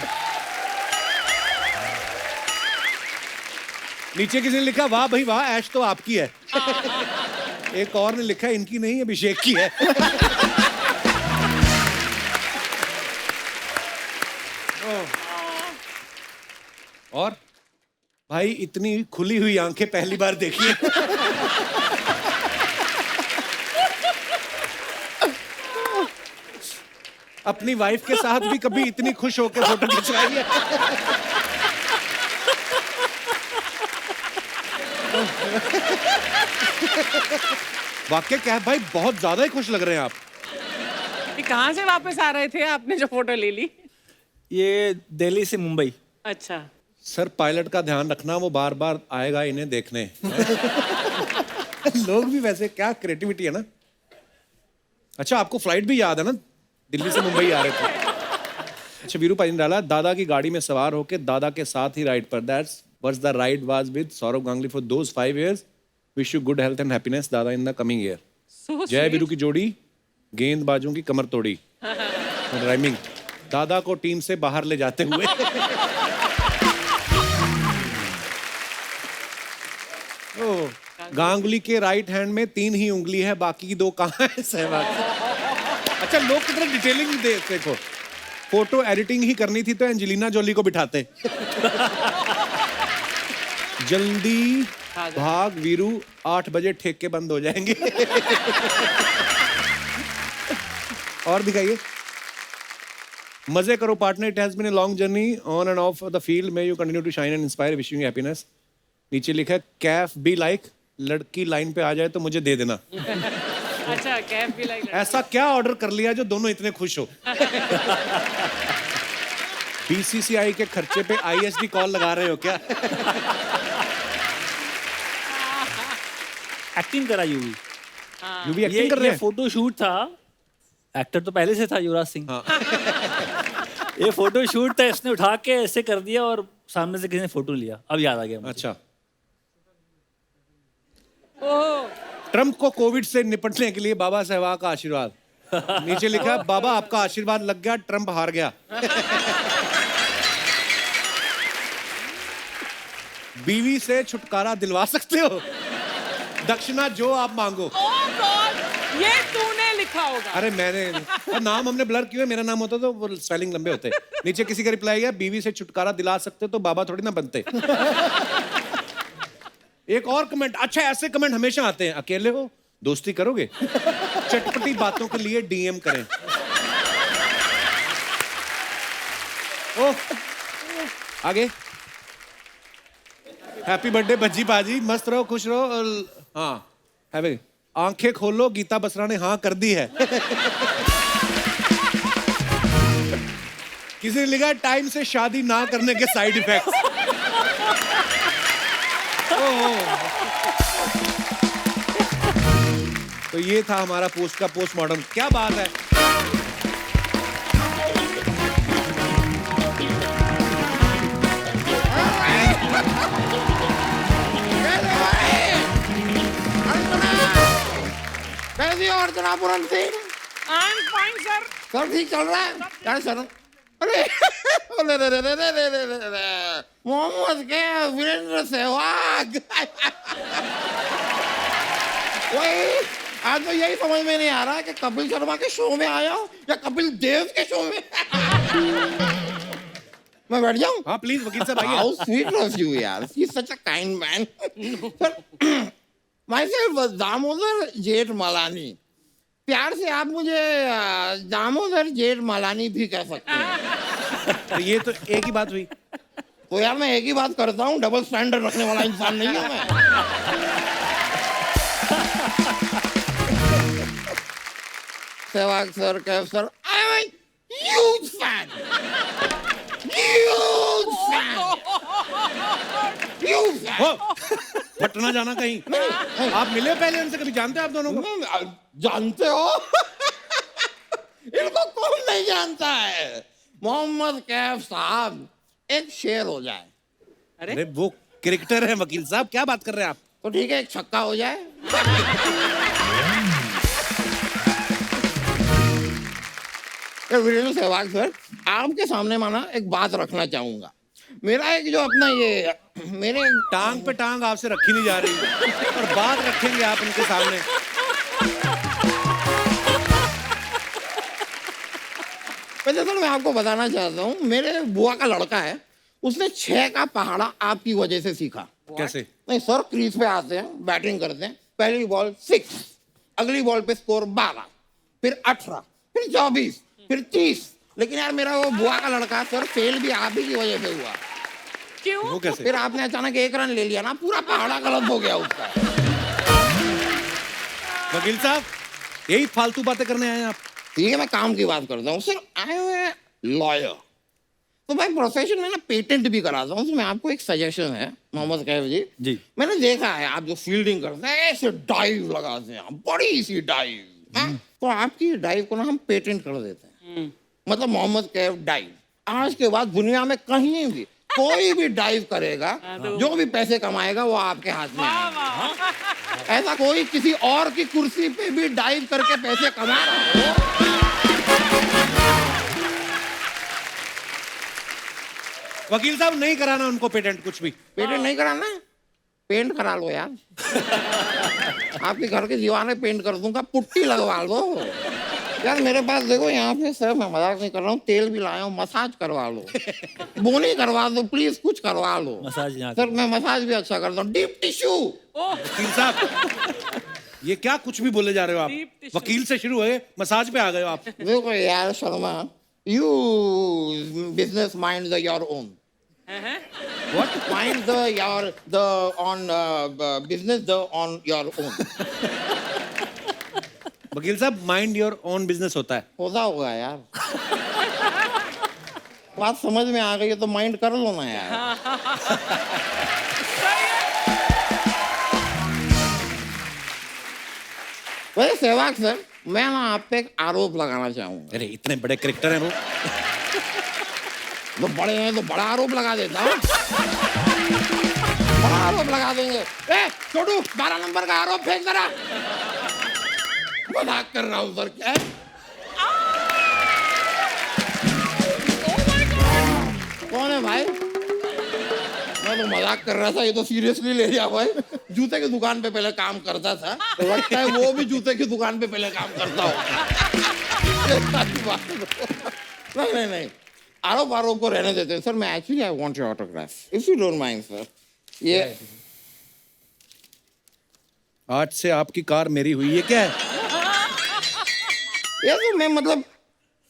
Speaker 1: नीचे किसी ने लिखा वाह भाई वाह, ऐश तो आपकी है। एक और ने लिखा इनकी नहीं, अभिषेक की है। और भाई इतनी खुली हुई आंखें पहली बार देखी है। अपनी वाइफ के साथ भी कभी इतनी खुश होकर फोटो खिंचवाई है? वाकई क्या है भाई, बहुत ज्यादा ही खुश लग रहे हैं आप।
Speaker 6: ये कहाँ से वापस आ रहे थे आपने जो फोटो ले ली?
Speaker 4: ये दिल्ली से मुंबई।
Speaker 6: अच्छा,
Speaker 1: सर पायलट का ध्यान रखना, वो बार बार आएगा इन्हें देखने। लोग भी वैसे क्या क्रिएटिविटी है ना। अच्छा, आपको फ्लाइट भी याद है ना, दिल्ली से मुंबई आ रहे थे। अच्छा, वीरू भाई ने डाला, दादा की गाड़ी में सवार होकर दादा के साथ ही राइड पर, that's what's the ride was with Sourav Ganguly for those 5 years, wish you good health and happiness Dada in the coming year.
Speaker 6: so
Speaker 1: Jai
Speaker 6: sweet.
Speaker 1: Veeru की जोड़ी गेंदबाजों की कमर तोड़ी। राइमिंग, दादा को टीम से बाहर ले जाते हुए। ओह, गांगुली के राइट हैंड में 3 ही उंगली है, बाकी की 2 कहाँ है? सहवाग। अच्छा, लोग कितने डिटेलिंग दे, देखो फोटो एडिटिंग ही करनी थी तो एंजेलिना जोली को बिठाते। जल्दी भाग वीरू, 8 बजे ठेके बंद हो जाएंगे। और दिखाइए, मजे करो partner, it has been a long journey on and off the field, may you continue to shine and inspire, wishing you happiness. नीचे लिखा है कैफ बी लाइक, लड़की लाइन पे आ जाए तो मुझे दे देना।
Speaker 6: अच्छा, कैफ भी लाइक।
Speaker 1: ऐसा क्या ऑर्डर कर लिया जो दोनों इतने खुश हो? बीसीसीआई के खर्चे पे आईएसडी कॉल लगा रहे हो क्या?
Speaker 4: एक्टिंग करा यूवी।
Speaker 1: यू भी एक्टिंग कर रहे हैं?
Speaker 4: फोटो शूट था, एक्टर तो पहले से था युवराज सिंह। ये फोटो शूट था, इसने उठा के ऐसे कर दिया और सामने से किसी ने फोटो लिया, अब याद आ गया मुझे।
Speaker 1: अच्छा,
Speaker 6: ओह,
Speaker 1: ट्रंप को कोविड से निपटने के लिए बाबा सहवाग का आशीर्वाद। नीचे लिखा है, बाबा आपका आशीर्वाद लग गया, ट्रंप हार गया। बीवी से छुटकारा दिलवा सकते हो, दक्षिणा जो आप मांगो।
Speaker 6: oh God! ये तूने लिखा होगा।
Speaker 1: अरे मैंने और नाम हमने ब्लर किया है, मेरा नाम होता तो वो स्पेलिंग लंबे होते। नीचे किसी का रिप्लाई गया, बीवी से छुटकारा दिला सकते तो बाबा थोड़ी ना बनते। एक और कमेंट, अच्छा ऐसे कमेंट हमेशा आते हैं, अकेले हो दोस्ती करोगे, चटपटी बातों के लिए डीएम करें। ओह आगे, हैप्पी बर्थडे भज्जी बाजी, मस्त रहो खुश रहो। हाँ है भाई, आंखें खोलो गीता बसरा ने हाँ कर दी है। किसी ने लिखा टाइम से शादी ना करने के साइड इफेक्ट्स। तो ये था हमारा पोस्ट का पोस्टमार्टम। क्या बात है।
Speaker 7: कैसी और जनाब Puran Singh?
Speaker 6: I am fine sir.
Speaker 7: सब ठीक चल रहा है यार सर? अरे मोहम्मद के वीरेंद्र सहवाग। वही आज तो यही समझ में नहीं आ रहा कि कपिल शर्मा के शो में आया हूँ या कपिल देव के शो में। मैं बैठ जाऊँ?
Speaker 1: हाँ प्लीज वकील साहब आइए।
Speaker 7: How sweet of you, यार. He's such a kind man. Sir, myself Damodar जेठ मलानी. प्यार से आप मुझे दामोदर जेठ मलानी भी कह सकते हैं।
Speaker 1: तो ये तो एक ही बात हुई।
Speaker 7: तो यार मैं एक ही बात करता हूँ, डबल स्टैंडर्ड रखने वाला इंसान नहीं हूँ मैं। Sehwag sir, Kaif sir, I M a huge fan. Huge fan. Huge fan.
Speaker 1: हो पटना जाना कहीं। आप मिले पहले उनसे, कभी जानते हैं आप दोनों को?
Speaker 7: जानते हो? इनको कौन नहीं जानता है? मोहम्मद कैफ साहब, एक शेर हो जाए।
Speaker 1: अरे वो क्रिकेटर है वकील साहब, क्या बात कर रहे हैं आप?
Speaker 7: तो ठीक है, एक छक्का हो जाए। वीरेंद्र सहवाग सर, आपके सामने माना एक बात रखना चाहूंगा। मेरा एक जो अपना ये मेरे
Speaker 1: टांग पे टांग आपसे रखी नहीं जा रही और बात रखेंगे आप उनके सामने।
Speaker 7: वैसे सर मैं आपको बताना चाहता हूँ, मेरे बुआ का लड़का है, उसने 6 का पहाड़ा आपकी वजह से सीखा।
Speaker 1: कैसे?
Speaker 7: नहीं सर, क्रीज पे आते हैं, बैटिंग करते हैं, पहली बॉल 6, अगली बॉल पे स्कोर 12, फिर 18, फिर 24, फिर 30। लेकिन यार मेरा वो बुआ का लड़का सर फेल भी आप ही की वजह से हुआ।
Speaker 6: क्यों?
Speaker 1: वो कैसे?
Speaker 7: फिर आपने अचानक 1 रन ले लिया ना, पूरा पहाड़ा गलत हो गया उसका।
Speaker 1: वकील साहब यही फालतू बातें करने आए हैं आप?
Speaker 7: ठीक है, मैं काम की बात करता हूँ sir. I am a lawyer, तो मैं प्रोफेशन में ना पेटेंट भी कराता हूँ। तो मैं आपको एक सजेशन है मोहम्मद कैफ जी, मैंने देखा है आप जो फील्डिंग करते हैं ऐसे डाइव लगाते हैं, बड़ी सी डाइव। तो आपकी डाइव को ना हम पेटेंट कर देते हैं, मतलब मोहम्मद कैफ डाइव। आज के बाद दुनिया में कहीं भी कोई भी डाइव करेगा, जो भी पैसे कमाएगा वो आपके हाथ में आएगा। ऐसा कोई किसी और की कुर्सी पे भी डाइव करके पैसे कमा रहा हो।
Speaker 1: वकील साहब नहीं कराना उनको पेटेंट कुछ भी।
Speaker 7: पेटेंट नहीं कराना है? पेंट करा लो यार। आपके घर की दीवारें पेंट कर दूंगा, पुट्टी लगवा लो यार। मेरे पास देखो यहाँ पे सर, मैं मजाक नहीं कर रहा हूँ, तेल भी लाया हूँ, मसाज करवा लो, बोनी करवा दो प्लीज, कुछ करवा लो।
Speaker 4: मसाज यहाँ
Speaker 7: सर मैं मसाज भी अच्छा करता हूँ, डीप टिश्यू।
Speaker 1: वकील साहब ये क्या कुछ भी बोले जा रहे हो आप? वकील से शुरू हुए मसाज पे आ गए हो आप।
Speaker 7: देखो यार Sharma, you business mind the your own.
Speaker 1: What?
Speaker 7: Mind the on business the on your own.
Speaker 1: वकील साहब माइंड योर ओन बिजनेस होता है।
Speaker 7: होता होगा यार। बात समझ में आ गई है तो माइंड कर लो ना यार। वैसे सहवाग सर, मैं ना आप पे एक आरोप लगाना चाहूंगा।
Speaker 1: अरे इतने बड़े क्रिकेटर हैं वो।
Speaker 7: वो बड़े हैं तो बड़ा आरोप लगा देता हूँ। बड़ा आरोप लगा देंगे। ए छोटू, 12 नंबर का आरोप फेंक जरा। मजाक कर रहा हूँ सर। क्या कौन है भाई? मैं तो मजाक मजाक कर रहा था, ये तो सीरियसली ले लिया भाई। जूते की दुकान पे पहले काम करता था, तो लगता है वो भी जूते की दुकान पे पहले काम करता हो। नहीं नहीं नहीं, आरोप आरोप को रहने देते हैं सर। मैं actually I want your autograph if you don't mind sir. ये
Speaker 1: आज से आपकी कार मेरी हुई, ये क्या है?
Speaker 7: ये तो मैं मतलब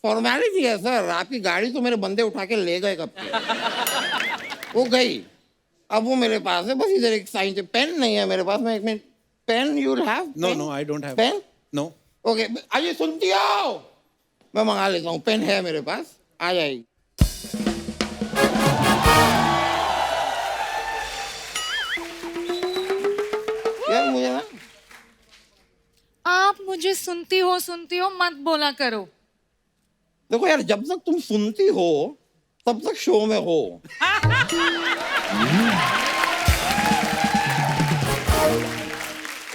Speaker 7: फॉर्मेलिटी है सर। आपकी गाड़ी तो मेरे बंदे उठा के ले गए कब के। वो गई, अब वो मेरे पास है, बस इधर एक साइन से। पेन नहीं है मेरे पास, मैं एक minute. Pen you have?
Speaker 1: No no, I don't have
Speaker 7: pen.
Speaker 1: No.
Speaker 7: Okay, आइए सुनती आओ, मैं मंगा लेता हूँ। पेन है मेरे पास, आ जाएगी। यार मुझे ना,
Speaker 8: आप मुझे सुनती हो मत बोला करो।
Speaker 7: देखो यार, जब तक तुम सुनती हो तब तक शो में हो।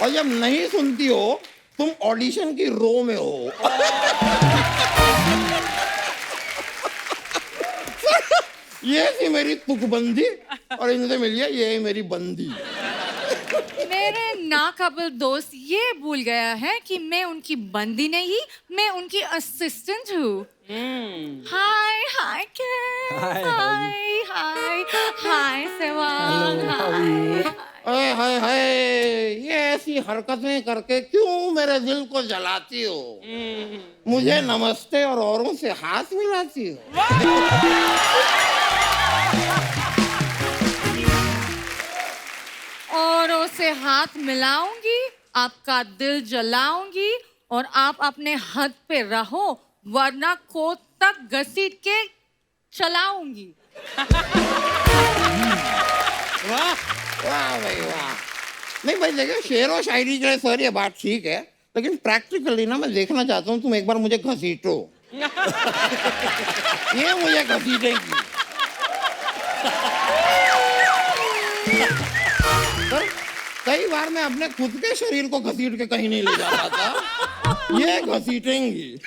Speaker 7: और जब नहीं सुनती हो तुम ऑडिशन की रो में हो। ये थी मेरी तुकबंदी और इनसे मिलिए ये है मेरी बंदी।
Speaker 8: मेरे नाकाबिल दोस्त ये भूल गया है कि मैं उनकी बंदी नहीं, मैं उनकी असिस्टेंट हूँ। हाय हाय हाय हाय हाय सेवाग हाय।
Speaker 7: हाय हाय हाय, ये ऐसी हरकतें करके क्यों मेरे दिल को जलाती हो? मुझे नमस्ते और औरों से हाथ मिलाती हो।
Speaker 8: औरों से हाथ मिलाऊंगी, आपका दिल जलाऊंगी और आप अपने हद पे रहो, वरना कोट तक घसीट के चलाऊंगी।
Speaker 7: वाह वाह भाई वाह। नहीं भाई देखिए, शेर और शायरी के लिए सर ये बात ठीक है, लेकिन प्रैक्टिकली ना मैं देखना चाहता हूँ तुम एक बार मुझे घसीटो। ये मुझे घसीटेगी। सर कई बार मैं अपने खुद के शरीर को घसीट के कहीं नहीं ले जा रहा था, ये घसीटेंगी।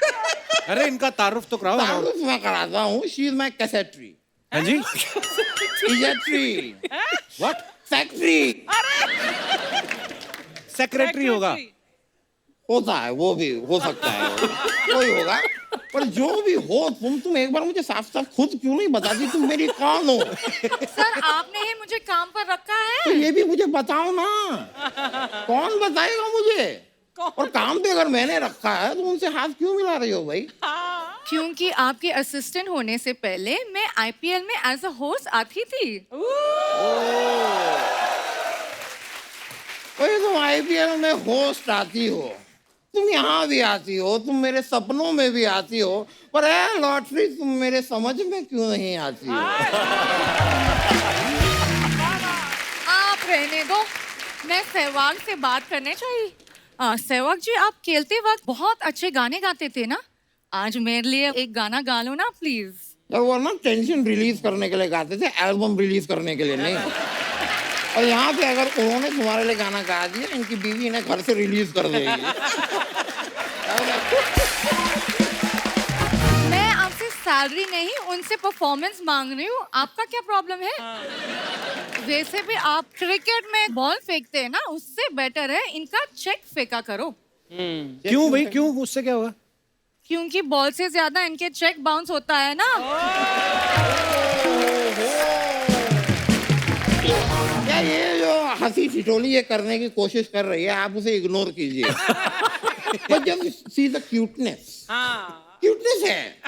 Speaker 1: अरे इनका तारुफ तो कराओ।
Speaker 7: तारुफ मैं कराता हूँ। शी इज माई कैसेट्री।
Speaker 1: हाँ जी।
Speaker 7: इजेट्री।
Speaker 1: व्हाट?
Speaker 7: सेक्रेटरी।
Speaker 1: सेक्रेटरी होगा।
Speaker 7: होता है, वो भी हो सकता है, कोई होगा। पर जो भी हो तुम एक बार मुझे साफ साफ खुद क्यों नहीं बताती तुम मेरी कौन हो?
Speaker 8: सर आपने ही मुझे काम पर रखा
Speaker 7: तो
Speaker 8: है।
Speaker 7: ये भी मुझे बताओ ना, कौन बताएगा मुझे? और काम पे अगर मैंने रखा है तो उनसे हाथ क्यों मिला रही हो भाई?
Speaker 8: क्योंकि आपके असिस्टेंट होने से पहले मैं आईपीएल में एज अ होस्ट आती थी।
Speaker 7: भाई तुम आईपीएल में होस्ट आती हो, तुम यहाँ भी आती हो, तुम मेरे सपनों में भी आती हो, पर है लॉटरी तुम मेरे समझ में क्यों नहीं आती हो?
Speaker 8: आप रहने दो, मैं सहवाग से बात करने चाहिए। सहवाग जी, आप खेलते वक्त बहुत अच्छे गाने गाते थे ना, आज मेरे लिए एक गाना गा लो ना प्लीज।
Speaker 7: जब वो ना टेंशन रिलीज करने के लिए गाते थे, एल्बम रिलीज करने के लिए नहीं। और यहाँ पे अगर उन्होंने तुम्हारे लिए गाना गा दिया, इनकी बीवी इन्हें घर से रिलीज कर देगी।
Speaker 8: मैं आपसे सैलरी नहीं, उनसे परफॉर्मेंस मांग रही हूँ, आपका क्या प्रॉब्लम है? वैसे भी आप क्रिकेट में बॉल फेंकते हैं ना, उससे बेटर है इनका चेक फेंका करो।
Speaker 1: क्यों भाई, क्यों? उससे क्या होगा?
Speaker 8: क्योंकि बॉल से ज्यादा इनके चेक बाउंस होता है ना।
Speaker 7: क्या ये जो हंसी ठिठोली ये करने की कोशिश कर रही है, आप उसे इग्नोर कीजिए। पर जब सी द क्यूटनेस, क्यूटनेस है,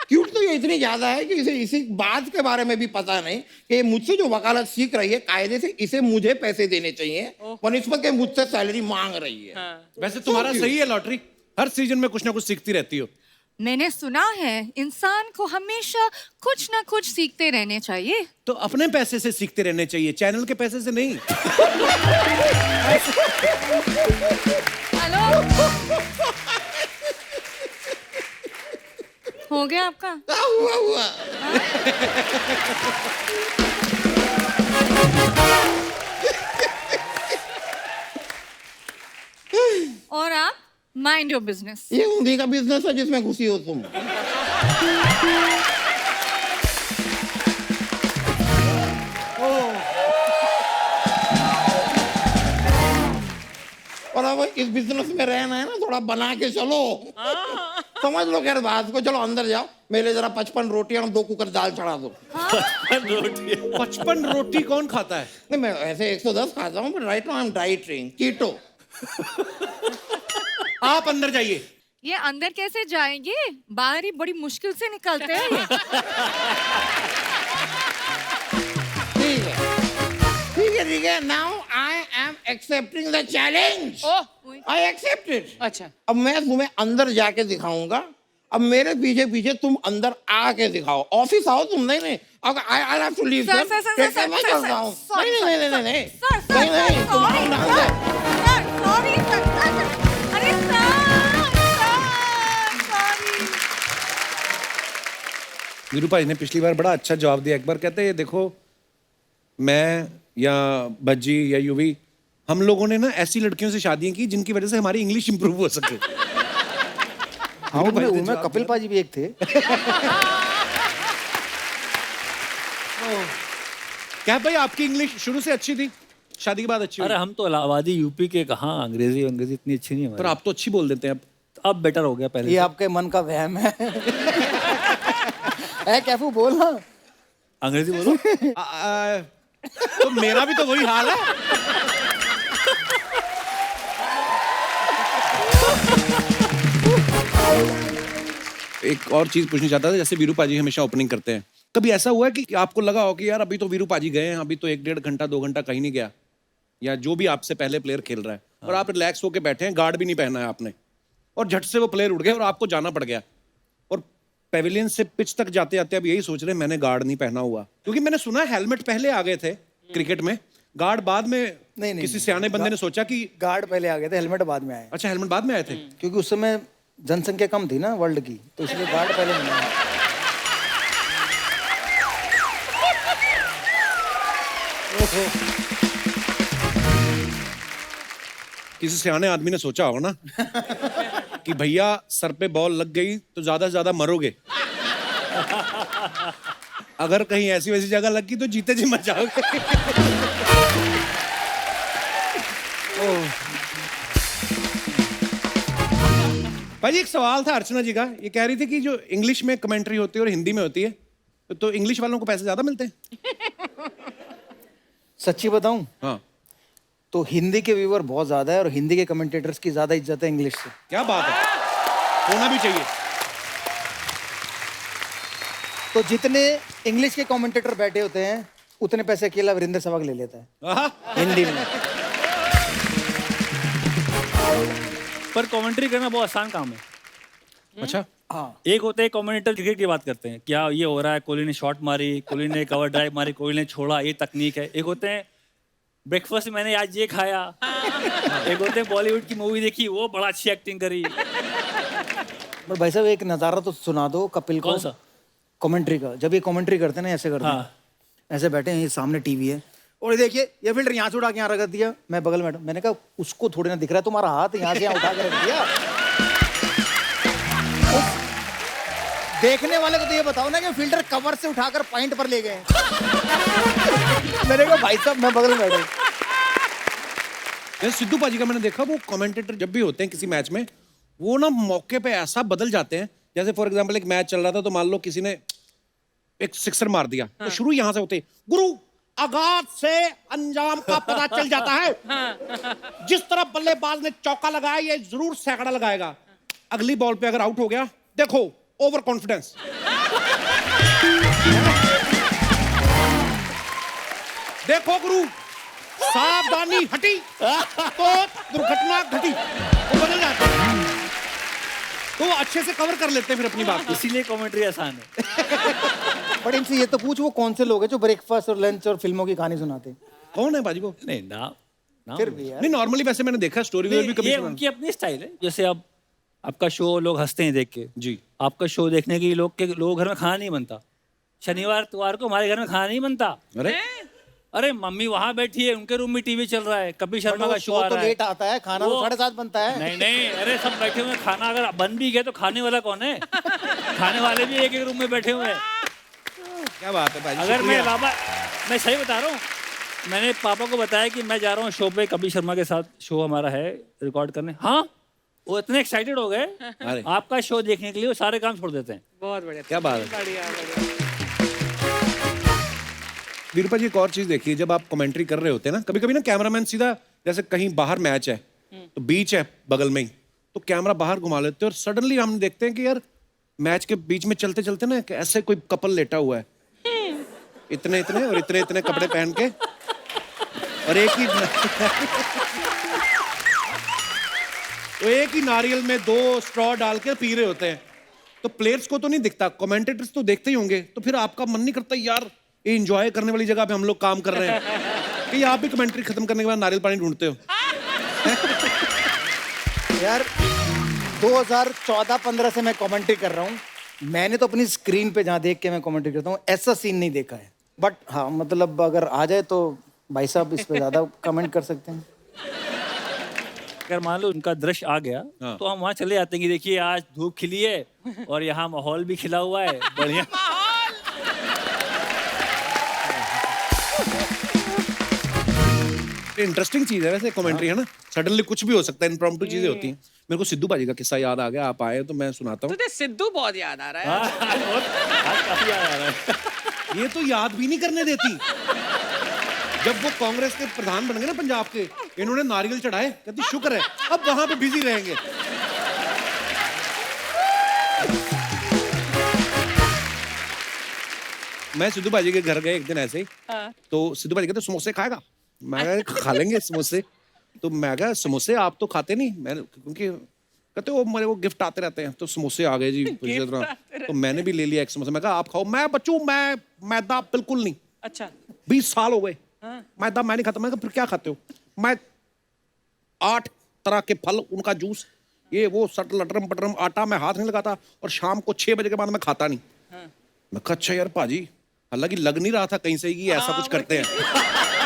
Speaker 7: क्यूट तो ये इतनी ज्यादा है कि इसे इसी बात के बारे में भी पता नहीं कि मुझसे जो वकालत सीख रही है, कायदे से इसे मुझे पैसे देने चाहिए, बनिस्बत के मुझसे सैलरी मांग रही है।
Speaker 1: वैसे तुम्हारा सही है लॉटरी, हर सीजन में कुछ ना कुछ सीखती रहती हो।
Speaker 8: मैंने सुना है इंसान को हमेशा कुछ ना कुछ सीखते रहने चाहिए।
Speaker 1: तो अपने पैसे से सीखते रहने चाहिए, चैनल के पैसे से नहीं।
Speaker 8: हेलो, हो गया आपका?
Speaker 7: हुआ हुआ।
Speaker 8: और आप माइंड योर बिजनेस।
Speaker 7: ये उन्हीं का बिजनेस है जिसमें घुसी हो तुम। इस बिजनेस में रहना है ना, थोड़ा बना के चलो। समझ लो खैर बात को। चलो अंदर जाओ, मेरे जरा 55 रोटियां और 2 कुकर दाल चढ़ा दो।
Speaker 1: 55 रोटी कौन खाता है?
Speaker 7: नहीं, मैं ऐसे 110 खाता हूँ, but right now I am dieting keto.
Speaker 1: आप अंदर जाइए।
Speaker 8: ये अंदर कैसे जाएंगे? बाहर ही बड़ी मुश्किल से निकलते हैं ये।
Speaker 7: ठीक है, ठीक है, ठीक है। Now I am accepting the challenge.
Speaker 6: Oh,
Speaker 7: I accept it.
Speaker 6: अच्छा।
Speaker 7: अब मैं तुम्हें अंदर जाके दिखाऊंगा। अब मेरे पीछे पीछे तुम अंदर आके दिखाओ। ऑफिस आओ तुम। नहीं नहीं, I have to leave.
Speaker 8: Sir, sir, sir,
Speaker 7: मैं
Speaker 8: सर,
Speaker 7: चलता हूँ।
Speaker 8: सर,
Speaker 7: नहीं नहीं नहीं नहीं नहीं
Speaker 8: सर, सर,
Speaker 7: नहीं नहीं, तुम आओ ना अंदर।
Speaker 8: सर, सॉरी सर, अरे सर, सॉरी।
Speaker 1: वीरू भाई ने पिछली बार बड़ा अच्छा जवाब दिया। एक बार कहते हैं देखो, मैं या भज्जी या यूवी, हम लोगों ने ना ऐसी लड़कियों से शादियां की जिनकी वजह से हमारी इंग्लिश इंप्रूव हो सके।
Speaker 2: हाँ, उनमें कपिल पाजी भी एक थे।
Speaker 1: क्या भाई आपकी इंग्लिश शुरू से अच्छी थी, शादी के बाद अच्छी हुई?
Speaker 4: अरे हम तो इलाहाबादी यूपी के, कहाँ अंग्रेजी इतनी अच्छी नहीं है
Speaker 1: पर
Speaker 4: हमारी।
Speaker 1: आप तो अच्छी बोल देते हैं
Speaker 4: अब बेटर हो गया पहले
Speaker 2: ये
Speaker 4: से।
Speaker 2: आपके मन का वहम है। कैफू बोल ना।
Speaker 4: अंग्रेजी बोलो।
Speaker 1: तो मेरा भी तो वही हाल है। एक और चीज पूछनी चाहता था, जैसे वीरू पाजी हमेशा ओपनिंग करते हैं, कभी ऐसा हुआ है कि आपको लगा हो कि यार अभी तो वीरू पाजी गए हैं, अभी तो 1-1.5 घंटा 2 घंटा कहीं नहीं गया, या जो भी आपसे पहले प्लेयर खेल रहा है और आप रिलैक्स होके बैठे हैं, गार्ड भी नहीं पहना है आपने, और झट से वो प्लेयर उड़ गए और आपको जाना पड़ गया, और पेविलियन से पिच तक जाते जाते अब यही सोच रहे हैं मैंने गार्ड नहीं पहना हुआ? क्योंकि मैंने सुना है हेलमेट पहले आ गए थे क्रिकेट में, गार्ड बाद में।
Speaker 2: नहीं,
Speaker 1: किसी सियाने बंदे ने सोचा कि
Speaker 2: गार्ड पहले आ गए थे, हेलमेट बाद में आए।
Speaker 1: अच्छा हेलमेट बाद में आए थे।
Speaker 2: क्योंकि उस समय जनसंख्या कम थी ना वर्ल्ड की, तो इसलिए गार्ड पहले नहीं आए।
Speaker 1: किसी सियाने आदमी ने सोचा होगा ना कि भैया सर पे बॉल लग गई तो ज्यादा से ज्यादा मरोगे, अगर कहीं ऐसी वैसी जगह लग गई तो जीते जी मर जाओगे। भाई एक सवाल था अर्चना जी का, ये कह रही थी कि जो इंग्लिश में कमेंट्री होती है और हिंदी में होती है, तो इंग्लिश वालों को पैसे ज्यादा मिलते हैं?
Speaker 2: सच्ची बताऊं
Speaker 1: हाँ।
Speaker 2: तो हिंदी के व्यूअर बहुत ज्यादा है और हिंदी के कमेंटेटर्स की ज्यादा इज्जत है इंग्लिश से।
Speaker 1: क्या बात है, होना भी चाहिए।
Speaker 2: तो जितने इंग्लिश के कमेंटेटर बैठे होते हैं उतने पैसे अकेला वीरेंद्र सहवाग ले लेता है
Speaker 1: आहा।
Speaker 2: हिंदी में।
Speaker 4: पर कमेंट्री करना बहुत आसान काम है।
Speaker 1: अच्छा
Speaker 2: हाँ,
Speaker 4: एक होते हैं कमेंटेटर क्रिकेट की बात करते हैं, क्या ये हो रहा है, कोहली ने शॉट मारी, कोहली ने कवर ड्राइव मारी, कोहली ने छोड़ा, ये तकनीक है। एक होते हैं ब्रेकफास्ट में मैंने आज ये खाया। एक होते हैं बॉलीवुड की मूवी देखी, वो बड़ा अच्छी एक्टिंग करी।
Speaker 2: पर भाई साहब एक नजारा तो सुना दो कपिल को।
Speaker 4: कौन सा?
Speaker 2: कमेंट्री का। जब ये कमेंट्री करते हैं ना ऐसे करते हैं,
Speaker 4: हाँ।
Speaker 2: ऐसे बैठे हैं, ये सामने टीवी है और ये देखिए ये फिल्टर यहाँ से उठा के यहाँ रख दिया, मैं बगल में बैठा, मैंने कहा उसको थोड़ी ना दिख रहा है तुम्हारा हाथ यहाँ से यहाँ उठा के रख दिया। देखने वाले को तो ये बताओ ना कि फिल्टर कवर से उठाकर पॉइंट पर ले गए। मैंने कहा भाई साहब मैं बगल में बैठा।
Speaker 1: जैसे सिद्धू पाजी का मैंने देखा, वो कमेंटेटर जब भी होते हैं किसी मैच में, वो ना मौके पे ऐसा बदल जाते हैं, जैसे फॉर एग्जांपल एक मैच चल रहा था तो मान लो किसी ने एक सिक्सर मार दिया, तो शुरू यहां से होते गुरु आगाज से अंजाम का पता चल जाता है, जिस तरह बल्लेबाज ने चौका लगाया ये जरूर सैकड़ा लगाएगा, अगली बॉल पे अगर आउट हो गया देखो ओवर कॉन्फिडेंस। देखो गुरु सावधानी हटी तो दुर्घटना घटी, वो बदल जाते हैं, तो वो अच्छे से कवर कर लेते हैं फिर अपनी बात को।
Speaker 4: इसीलिए कमेंट्री आसान है।
Speaker 2: बट इनसे ये तो पूछ वो कौन से लोग हैं जो ब्रेकफास्ट और लंच और फिल्मों की कहानी सुनाते हैं?
Speaker 1: कौन है बाजी वो?
Speaker 4: नहीं ना
Speaker 2: फिर भी यार
Speaker 1: नहीं नॉर्मली वैसे मैंने देखा स्टोरी में भी कभी
Speaker 4: ये
Speaker 1: सुना।
Speaker 4: उनकी अपनी स्टाइल है। जैसे अब आपका शो लोग हंसते हैं देख के,
Speaker 1: जी
Speaker 4: आपका शो देखने के लोग घर में खाना नहीं बनता, शनिवार इतवार को हमारे घर में खाना नहीं बनता।
Speaker 1: अरे
Speaker 4: अरे मम्मी वहां बैठी है, उनके रूम में टीवी चल रहा है, कपिल शर्मा का शो आ
Speaker 2: तो
Speaker 4: रहा है।
Speaker 2: लेट आता है, खाना तो
Speaker 4: वो-
Speaker 2: 7:30 बनता है।
Speaker 4: नहीं नहीं, अरे सब बैठे हुए हैं, खाना अगर बन भी गया तो खाने वाला कौन है? खाने वाले भी एक एक रूम में बैठे हुए हैं।
Speaker 1: क्या बात है भाई,
Speaker 4: अगर
Speaker 1: शुक्रिया।
Speaker 4: मैं सही बता रहा हूँ, मैंने पापा को बताया कि मैं जा रहा हूँ शो पे, कपिल शर्मा के साथ शो हमारा है रिकॉर्ड करने। हाँ, वो इतने एक्साइटेड हो गए
Speaker 1: अरे
Speaker 4: आपका शो देखने के लिए, वो सारे काम छोड़ देते हैं।
Speaker 6: बहुत बढ़िया,
Speaker 1: क्या बात है।
Speaker 6: बढ़िया बढ़िया।
Speaker 1: वीरूपा जी, एक और चीज देखिए, जब आप कमेंट्री कर रहे होते हैं ना, कभी कभी ना कैमरामैन सीधा, जैसे कहीं बाहर मैच है तो बीच है बगल में ही, तो कैमरा बाहर घुमा लेते हैं और सडनली हम देखते हैं कि यार मैच के बीच में चलते चलते ना ऐसे कोई कपल लेटा हुआ है, इतने इतने और इतने इतने कपड़े पहन के, और एक ही नारियल में 2 स्ट्रॉ डाल के पी रहे होते हैं। तो प्लेयर्स को तो नहीं दिखता, कमेंटेटर्स तो देखते ही होंगे, तो फिर आपका मन नहीं करता यार ये एंजॉय करने वाली जगह पे हम लोग काम कर रहे हैं कि आप भी कमेंट्री खत्म करने के बाद नारियल पानी ढूंढते हो?
Speaker 2: यार 2014-15 से मैं कमेंट्री कर रहा हूँ, मैंने तो अपनी स्क्रीन पे जहाँ देख के मैं कमेंट्री करता हूँ ऐसा सीन नहीं देखा है। बट हाँ, मतलब अगर आ जाए तो भाई साहब इस पे ज्यादा कमेंट कर सकते हैं।
Speaker 4: अगर मान लो उनका दृश्य आ गया
Speaker 1: हाँ।
Speaker 4: तो हम वहाँ चले जाते हैं कि देखिए आज धूप खिली है और यहाँ माहौल भी खिला हुआ है, बढ़िया।
Speaker 1: इंटरेस्टिंग चीज है वैसे कमेंट्री, है ना, सडनली कुछ भी हो सकता है, इम्प्रॉम्प्टू चीजें होती हैं। मेरे को सिद्धू बाजी का किस्सा याद आ गया, आप आए तो मैं सुनाता हूँ।
Speaker 6: तुझे सिद्धू बहुत याद आ रहा है।
Speaker 4: आज काफी याद आ रहा है।
Speaker 1: ये तो याद भी नहीं करने देती। जब वो कांग्रेस के प्रधान बन गए ना पंजाब के, इन्होंने नारियल चढ़ाए, कहती शुक्र है अब वहां पे बिजी रहेंगे। मैं सिद्धू बाजी के घर गए एक दिन ऐसे ही, तो सिद्धू बाजी कहते समोसे खाएगा? मैं कहा खा लेंगे समोसे। तो मैं कहा समोसे आप तो खाते नहीं, मैं क्योंकि कहते वो मेरे को गिफ्ट आते रहते हैं, तो समोसे आ गए जी पूरी तरह। तो मैंने भी ले लिया एक समोसा, मैं कहा आप खाओ। मैं बच्चों मैं मैदा बिल्कुल नहीं,
Speaker 6: अच्छा
Speaker 1: 20 साल हो गए मैदा मैं नहीं खाता। मैं कहा फिर क्या खाते हो? मैं 8 तरह के फल, उनका जूस, ये वो सट लटरम पटरम, आटा मैं हाथ नहीं लगाता, और शाम को 6 बजे के बाद मैं खाता नहीं। मैं कहा अच्छा यार पाजी, हालांकि लग नहीं रहा था कहीं से कि ऐसा कुछ करते हैं।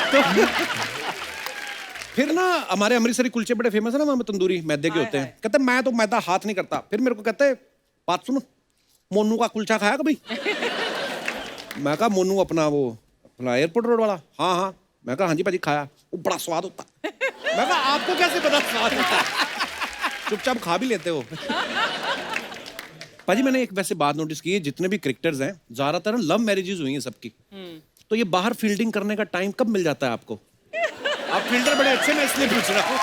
Speaker 1: तो फिर ना हमारे अमृतसरी कुलचे बड़े फेमस है ना, वहां तंदूरी मैदे के होते हैं। कहते मैं तो मैदा हाथ नहीं करता। फिर मेरे को कहते बात सुनो, मोनू का कुलचा खाया कभी? मैं कहा मोनू अपना वो अपना एयरपोर्ट रोड वाला? हाँ हाँ। मैं कहा हाँ जी पाजी खाया, वो बड़ा स्वाद होता। मैं कहा आपको कैसे पता स्वाद होता? चुपचाप खा भी लेते हो। पाजी मैंने एक वैसे बात नोटिस की है, जितने भी क्रिकेटर्स हैं ज्यादातर लव मैरिजेस हुई हैं सबकी, तो ये बाहर फील्डिंग करने का टाइम कब मिल जाता है आपको? आप फील्डर बड़े अच्छे, मैं इसलिए पूछ रहा हूँ।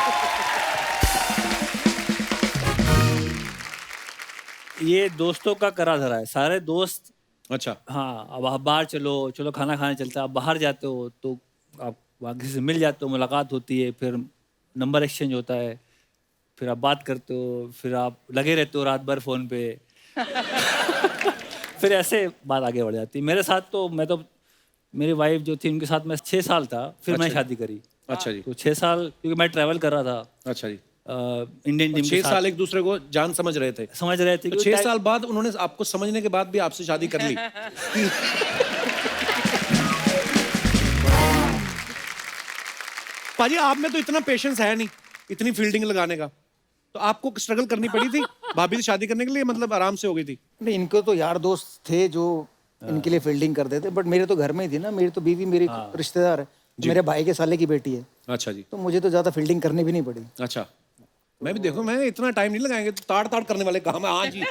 Speaker 4: ये दोस्तों का करा धरा है, सारे दोस्त।
Speaker 1: अच्छा
Speaker 4: हाँ, अब आप बाहर चलो, चलो खाना खाने चलते हैं। आप बाहर जाते हो तो आप वहाँ किसी से मिल जाते हो, मुलाकात होती है, फिर नंबर एक्सचेंज होता है, फिर आप बात करते हो, फिर आप लगे रहते हो रात भर फोन पे। फिर ऐसे बात आगे बढ़ जाती है। मेरे साथ तो मैं तो, मेरी वाइफ जो थी उनके साथ मैं 6 साल था, फिर मैं शादी करी।
Speaker 1: अच्छा जी।
Speaker 4: तो 6 साल क्योंकि मैं ट्रैवल कर रहा था
Speaker 1: अच्छा जी।
Speaker 4: इंडियन टीम
Speaker 1: 6 साल एक दूसरे को जान समझ रहे थे।
Speaker 4: समझ रहे थे।
Speaker 1: तो 6 साल बाद उन्होंने आपको समझने के बाद भी आपसे शादी कर ली। पाजी आप में तो इतना पेशेंस है नहीं इतनी फील्डिंग लगाने का, तो आपको स्ट्रगल करनी पड़ी थी भाभी से शादी करने के लिए? मतलब आराम से हो गई थी?
Speaker 2: नहीं, इनको तो यार दोस्त थे जो इनके लिए फील्डिंग करते थे, बट मेरे तो घर में ही थी ना। मेरी तो बीवी मेरी रिश्तेदार है, मेरे भाई के साले की बेटी है,
Speaker 1: अच्छा जी।
Speaker 2: तो मुझे तो ज्यादा फील्डिंग करनी भी नहीं पड़ी।
Speaker 1: अच्छा, मैं भी देखो, मैं इतना टाइम नहीं लगाएंगे, तो ताड़ ताड़ करने वाले काम है। हाँ जी।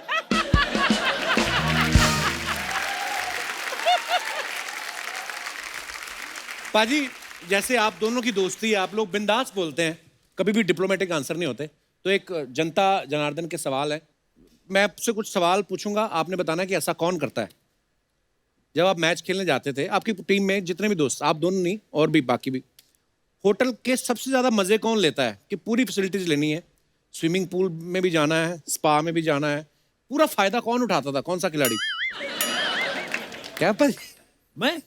Speaker 1: पाजी जैसे आप दोनों की दोस्ती है, आप लोग बिंदास बोलते हैं, कभी भी डिप्लोमेटिक आंसर नहीं होते। तो एक जनता जनार्दन के सवाल है, मैं आपसे कुछ सवाल पूछूंगा, आपने बताना कि ऐसा कौन करता है। जब आप मैच खेलने जाते थे, आपकी टीम में जितने भी दोस्त, आप दोनों नहीं और भी बाकी भी, होटल के सबसे ज्यादा मजे कौन लेता है कि पूरी फैसिलिटीज लेनी है, स्विमिंग पूल में भी जाना है, स्पा में भी जाना है, पूरा फायदा कौन उठाता था? कौन सा खिलाड़ी? क्या पर
Speaker 4: मैं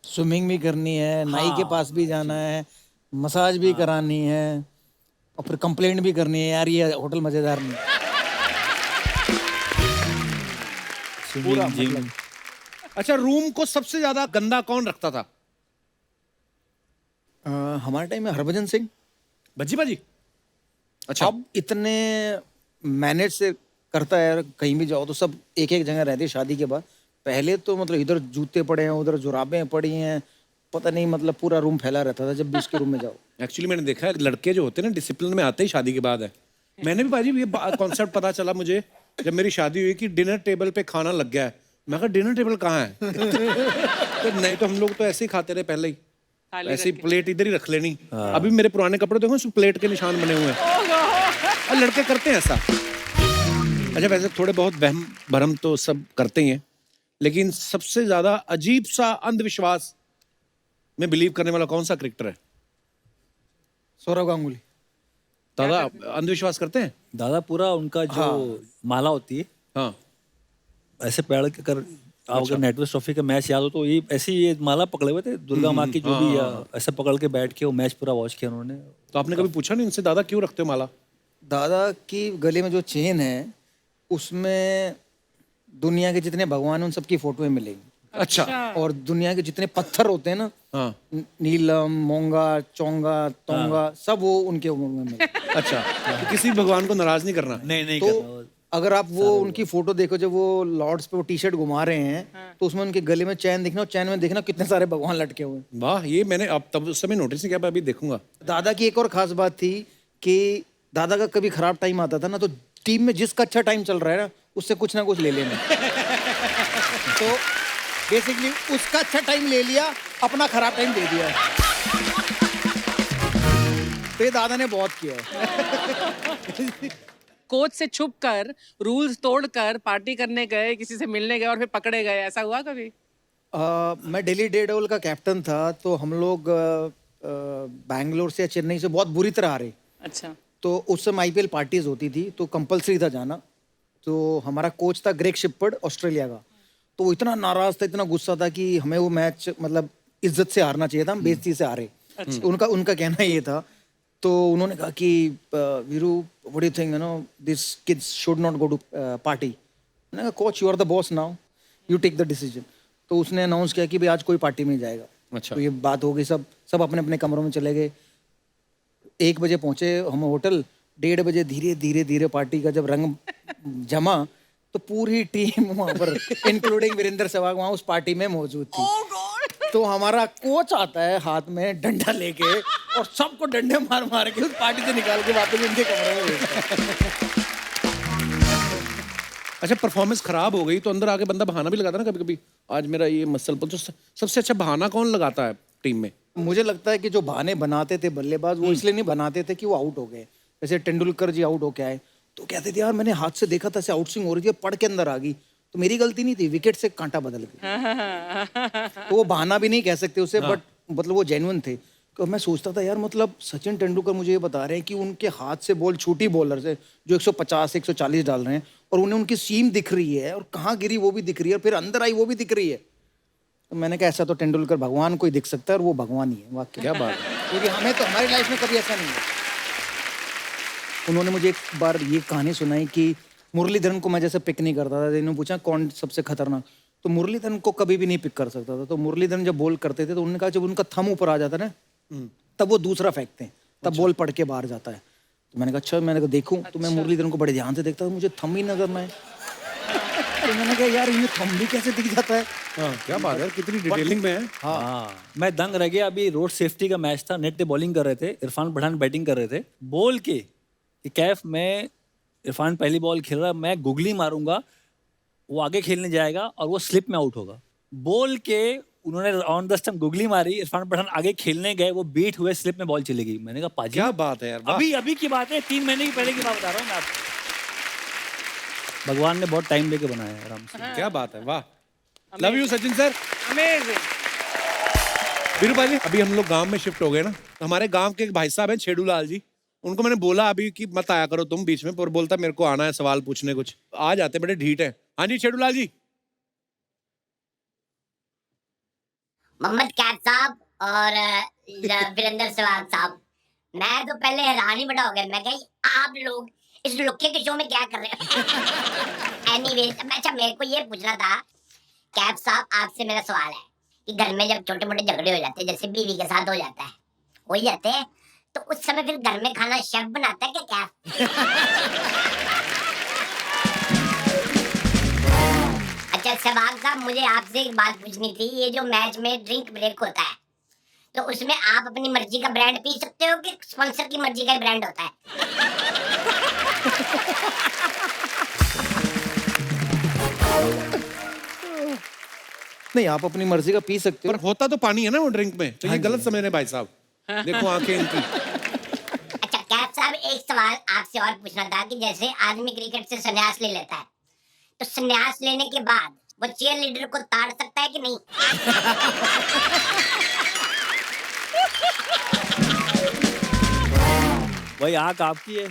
Speaker 2: स्विमिंग भी करनी है, नाई के पास भी जाना है, मसाज भी करानी है, और फिर कंप्लेंट भी करनी है यार ये होटल मजेदार नहीं। पूरा
Speaker 4: जिम।
Speaker 1: अच्छा, रूम को सबसे ज्यादा गंदा कौन रखता था?
Speaker 2: हमारे टाइम में हरभजन सिंह।
Speaker 1: भज्जी बाजी। अच्छा,
Speaker 2: अब इतने मैनेज से करता है यार, कहीं भी जाओ तो सब एक एक जगह रहते हैं शादी के बाद। पहले तो मतलब इधर जूते पड़े हैं, उधर जुराबें पड़ी हैं, पता नहीं मतलब पूरा रूम फैला रहता था जब भी उसके रूम में जाओ।
Speaker 1: एक्चुअली मैंने देखा है लड़के जो होते हैं ना डिसिप्लिन में आते ही शादी के बाद है। मैंने भी बाजी ये कॉन्सेप्ट पता चला मुझे जब मेरी शादी हुई कि डिनर टेबल पे खाना लग गया है। मैं कहा डिनर टेबल कहाँ है? तो नहीं तो हम लोग तो ऐसे ही खाते रहे पहले ही, ऐसे ही प्लेट इधर ही रख लेनी। अभी मेरे पुराने कपड़े देखो उसमें प्लेट के निशान बने हुए हैं और लड़के करते हैं ऐसा। अच्छा वैसे थोड़े बहुत वहम भरम तो सब करते ही हैं, लेकिन सबसे ज्यादा अजीब सा अंधविश्वास में बिलीव करने वाला कौन सा क्रिकेटर है?
Speaker 2: सौरव गांगुली।
Speaker 1: दादा अंधविश्वास करते हैं?
Speaker 4: दादा पूरा उनका जो माला होती है,
Speaker 1: हाँ
Speaker 4: ऐसे पैर के कर आप अगर नेटवर्क ट्रॉफी का मैच याद हो तो ये ऐसे ही ये माला पकड़े हुए थे दुर्गा माँ की जो भी ऐसे पकड़ के बैठ के वो मैच पूरा वॉच किया उन्होंने।
Speaker 1: तो आपने कभी पूछा नहीं उनसे दादा क्यों रखते हो माला?
Speaker 2: दादा की गले में जो चेन है उसमें दुनिया के जितने भगवान हैं उन सबकी फोटोएं मिलेंगी।
Speaker 1: अच्छा।
Speaker 2: और दुनिया के जितने पत्थर होते हैं ना,
Speaker 1: हाँ
Speaker 2: नीलम, मोंगा, चोंगा, तोंगा, सब वो उनके उम्र में मिले।
Speaker 1: अच्छा तो किसी भगवान को नाराज नहीं करना।
Speaker 4: नहीं
Speaker 2: तो अगर आप वो उनकी फोटो देखो जब वो लॉर्ड्स पे वो टी शर्ट घुमा रहे हैं तो उसमें उनके गले में चैन दिखना और चैन में देखना कितने सारे भगवान लटके हुए हैं।
Speaker 1: वाह ये मैंने अब तब उस समय नोटिस नहीं किया, मैं अभी देखूंगा।
Speaker 2: दादा की एक और खास बात थी कि दादा का कभी खराब टाइम आता था ना तो टीम में जिसका अच्छा टाइम चल रहा है ना उससे कुछ ना कुछ ले लेना। तो बेसिकली उसका अच्छा टाइम ले लिया, अपना खराब टाइम दे दिया। तो ये दादा ने बहुत किया है।
Speaker 6: कोच से छुप कर, रूल्स तोड़कर पार्टी करने गए, किसी से मिलने गए और फिर पकड़े गए, ऐसा हुआ कभी?
Speaker 2: मैं दिल्ली डेयरडेविल का कैप्टन था तो हम लोग बैंगलोर से या चेन्नई से बहुत बुरी तरह हारे।
Speaker 6: अच्छा।
Speaker 2: तो उस समय आईपीएल पार्टीज होती थी तो कंपलसरी था जाना। तो हमारा कोच था ग्रेग शिपर्ड ऑस्ट्रेलिया का, तो वो इतना नाराज था, इतना गुस्सा था कि हमें वो मैच मतलब इज्जत से हारना चाहिए था, हम बेइज्जती से हारे। उनका कहना ये था। तो उन्होंने कहा कि Veeru what do you think, you know this kids should not go to party. मैंने कहा coach you are the boss now, you take the decision. तो उसने अनाउंस किया कि भाई आज कोई पार्टी में जाएगा।
Speaker 1: अच्छा।
Speaker 2: तो ये बात हो गई, सब अपने अपने कमरों में चले गए। 1 बजे पहुंचे हम होटल, 1:30 बजे धीरे धीरे पार्टी का जब रंग जमा तो पूरी टीम वहां पर इंक्लूडिंग वीरेंद्र सहवाग वहां उस पार्टी में मौजूद थी। तो हमारा कोच आता है हाथ में डंडा लेके और सबको डंडे मार मार के उस पार्टी से निकाल के वापस उनके कमरे में भेजता है।
Speaker 1: अच्छा परफॉर्मेंस खराब हो गई तो अंदर आके बंदा बहाना भी लगाता ना कभी कभी, आज मेरा ये मसल तो सबसे अच्छा बहाना कौन लगाता है टीम में?
Speaker 2: मुझे लगता है कि जो बहाने बनाते थे बल्लेबाज वो इसलिए नहीं बनाते थे कि वो आउट हो गए। जैसे तेंदुलकर जी आउट होके आए तो कहते थे यार मैंने हाथ से देखा था ऐसे आउट स्विंग हो रही थी, पड़ के अंदर आ गई, तो मेरी गलती नहीं थी, विकेट से कांटा बदल गया। तो वो बहाना भी नहीं कह सकते उसे, बट मतलब वो जेन्युइन थे। तो मैं सोचता था यार मतलब सचिन तेंदुलकर मुझे ये बता रहे हैं कि उनके हाथ से बॉल छोटी बॉलर से जो 150 140 डाल रहे हैं और उन्हें उनकी सीम दिख रही है और कहाँ गिरी वो भी दिख रही है और फिर अंदर आई वो भी दिख रही है। तो मैंने कहा ऐसा तो तेंदुलकर भगवान को ही दिख सकता है और वो भगवान ही है वाकई।
Speaker 1: क्या बात है।
Speaker 2: क्योंकि हमें तो हमारी लाइफ में कभी ऐसा नहीं है। उन्होंने मुझे एक बार ये कहानी सुनाई कि मुरलीधरन को मैं जैसे पिक नहीं करता था, इन्होंने पूछा कौन सबसे खतरनाक, तो मुरलीधरन को कभी भी नहीं पिक कर सकता था। तो मुरलीधरन जब बॉल करते थे तो उन्होंने कहा जब उनका थंब ऊपर आ जाता ना तब वो दूसरा फेंकते हैं, तब बॉल पड़ के बाहर जाता है। तो मैंने कहा अच्छा, मैंने कहा देखूं। तो मैं मुरलीधरन को बड़े ध्यान से देखता था, मुझे थंब ही नजर ना आए। तो मैंने कहा यार इन्हें थंब भी कैसे दिख जाता है।
Speaker 1: हाँ क्या बात है, कितनी डिटेलिंग में है।
Speaker 4: हाँ मैं दंग रह गया। अभी रोड सेफ्टी का मैच था, नेट पे बॉलिंग कर रहे थे, इरफान पठान बैटिंग कर रहे थे। बॉल के कैफ में इरफान पहली बॉल खेल रहा, मैं गुगली मारूंगा, वो आगे खेलने जाएगा और वो स्लिप में आउट होगा। बॉल के उन्होंने ऑन द स्टंप गुगली मारी, इरफान पठान आगे खेलने गए, वो बीट हुए, स्लिप में बॉल चली गई। मैंने कहा पाजी
Speaker 1: क्या बात है यार, वाह।
Speaker 4: अभी की बात है, 3 महीने की पहले की बात बता रहा हूँ मैं आपको। भगवान ने बहुत टाइम लेके बनाया है आराम से।
Speaker 1: क्या बात है, वाह। Love you Sachin sir.
Speaker 6: Amazing.
Speaker 1: Biru भाई अभी हम लोग गांव में शिफ्ट हो गए ना, तो हमारे गांव के एक भाई साहब हैं छेड़ू लाल जी, उनको मैंने बोला अभी कि मत आया करो तुम बीच में, पर बोलता मेरे को आना है सवाल पूछने कुछ। आ जाते बड़े ढीठ है। हाँ जी छेड़ू लाल जी।
Speaker 9: मोहम्मद कैफ साहब और वीरेंद्र सहवाग साहब, मैं तो पहले हैरान ही बड़ा हो गया। मैं कही आप लोग इस लुक्के के शो में क्या कर रहे हो। एनीवेज, अच्छा मेरे को ये पूछना था कैफ साहब, आपसे मेरा सवाल है कि घर में जब छोटे मोटे झगड़े हो जाते हैं, जैसे बीवी के साथ हो जाता है, हो ही जाते हैं, तो उस समय फिर घर में खाना शेफ बनाता है क्या? अच्छा सहवाग साहब, मुझे आपसे एक बात पूछनी थी। ये जो मैच में ड्रिंक ब्रेक होता है, तो उसमें आप अपनी मर्जी का ब्रांड पी सकते हो कि स्पॉन्सर की मर्जी का ही ब्रांड होता है?
Speaker 2: नहीं, आप अपनी मर्जी का पी सकते हो।
Speaker 1: पर होता तो पानी है ना वो ड्रिंक में, तो ये गलत समझ रहे हैं भाई साहब। देखो आंखें इनकी।
Speaker 9: अच्छा कैफ साहब, एक सवाल आपसे और पूछना था कि जैसे आदमी क्रिकेट से संन्यास ले लेता है, तो संन्यास लेने के बाद वो चीयर लीडर को ताड़ सकता है कि नहीं?
Speaker 4: भाई आँख आपकी है।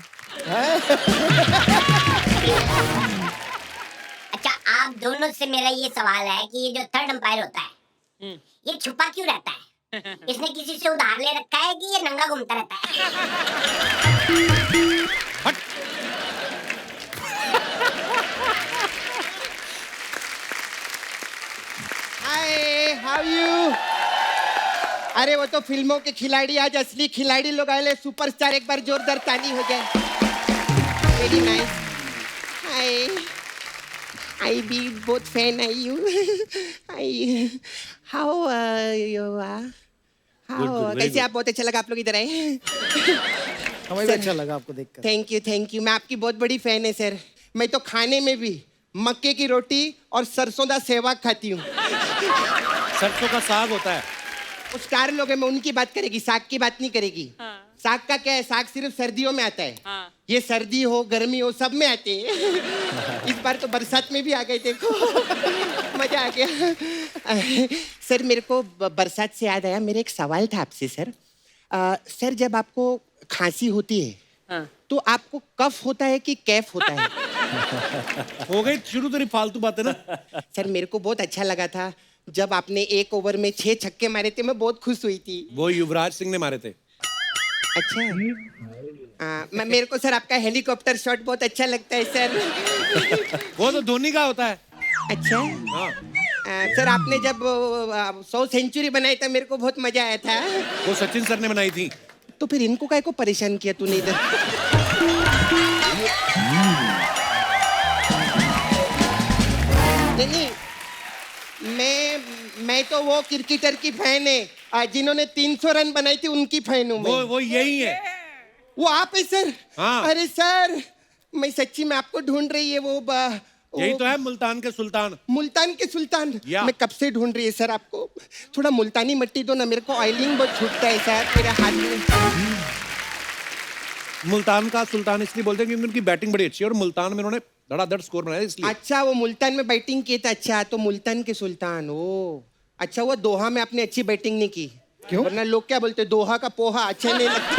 Speaker 9: अच्छा, आप दोनों से मेरा ये सवाल है कि ये जो थर्ड अंपायर होता है, ये छुपा क्यों रहता है? इसने किसी से उधार ले रखा है कि ये नंगा घूमता रहता है?
Speaker 10: हाय, हाउ यू? अरे वो तो फिल्मों के खिलाड़ी, आज असली खिलाड़ी लोग आए। सुपरस्टार, एक बार जोरदार ताली हो जाए। Very nice. Hi, I be बहुत fan I you. I how you are? How कैसे आप? बहुत अच्छा लगा आप लोग इधर आए।
Speaker 2: हमें भी अच्छा लगा आपको देखकर।
Speaker 10: Thank you, thank you. मैं आपकी बहुत बड़ी फैन है सर। मैं तो खाने में भी मक्के की रोटी और सरसों का सेवा खाती हूँ।
Speaker 1: सरसों का साग होता है।
Speaker 10: वो स्टार लोग हैं, मैं उनकी बात करेगी, साग की बात नहीं करेगी। साग का क्या है, साग सिर्फ सर्दियों में आता है। ये सर्दी हो गर्मी हो सब में आते हैं। इस बार तो बरसात में भी आ गए, देखो मजा आ गया। सर मेरे को बरसात से याद आया, मेरा एक सवाल था आपसे सर। सर जब आपको खांसी होती है तो आपको कफ होता है कि कैफ होता है?
Speaker 1: हो गई शुरू तेरी फालतू बातें ना।
Speaker 10: सर मेरे को बहुत अच्छा लगा था जब आपने एक ओवर में 6 छक्के मारे थे, मैं बहुत खुश हुई थी।
Speaker 1: वो युवराज सिंह ने मारे थे।
Speaker 10: अच्छा मेरे को सर आपका हेलीकॉप्टर शॉट बहुत अच्छा लगता है सर।
Speaker 1: वो तो धोनी का होता है।
Speaker 10: अच्छा
Speaker 1: हाँ।
Speaker 10: सर आपने जब 100 सेंचुरी बनाई था मेरे को बहुत मजा आया था।
Speaker 1: वो सचिन सर ने बनाई थी।
Speaker 10: तो फिर इनको काय को परेशान किया तूने इधर? नहीं, मैं तो वो क्रिकेटर की फैन है जिन्होंने 300 रन बनाई थी, उनकी फैन हूँ मैं।
Speaker 1: वो यही है।
Speaker 10: वो आप है सर?
Speaker 1: हाँ।
Speaker 10: अरे सर मैं सच्ची में आपको ढूंढ रही है
Speaker 1: यही तो है मुल्तान के सुल्तान।
Speaker 10: मुल्तान के सुल्तान।
Speaker 1: या।
Speaker 10: मैं कब से ढूंढ रही है सर आपको। थोड़ा मुल्तानी मिट्टी दो ना, मेरे को ऑयलिंग बहुत छूटता है सर मेरे हाथ में।
Speaker 1: मुल्तान का सुल्तान इसलिए बोलते हैं क्योंकि उनकी बैटिंग बड़ी अच्छी है और मुल्तान में उन्होंने धड़ाधड़ स्कोर बनाया इसलिए।
Speaker 10: अच्छा वो मुल्तान में बैटिंग की था। अच्छा तो मुल्तान के सुल्तान। ओ अच्छा, वो दोहा में आपने अच्छी बैटिंग नहीं की?
Speaker 2: क्यों?
Speaker 10: वरना लोग क्या बोलते, दोहा का पोहा अच्छा नहीं लगता।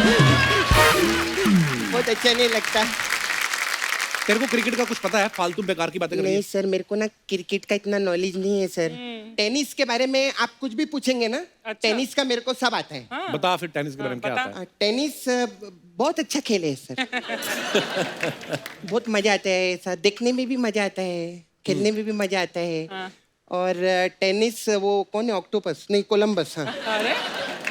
Speaker 10: बहुत अच्छा नहीं लगता।
Speaker 1: तेरे को क्रिकेट का कुछ पता है? फालतू बेकार की बातें कर रही है।
Speaker 10: नहीं सर मेरे को ना क्रिकेट का इतना नॉलेज नहीं है सर। टेनिस के बारे में आप कुछ भी पूछेंगे ना, टेनिस का मेरे को सब आता है।
Speaker 1: बता फिर टेनिस के बारे में क्या आता है?
Speaker 10: टेनिस बहुत अच्छा खेल है सर। बहुत मजा आता है सर, देखने में भी मजा आता है, खेलने में भी मजा आता है। और टेनिस वो कौन है, ऑक्टोपस नहीं कोलंबस। हाँ
Speaker 6: अरे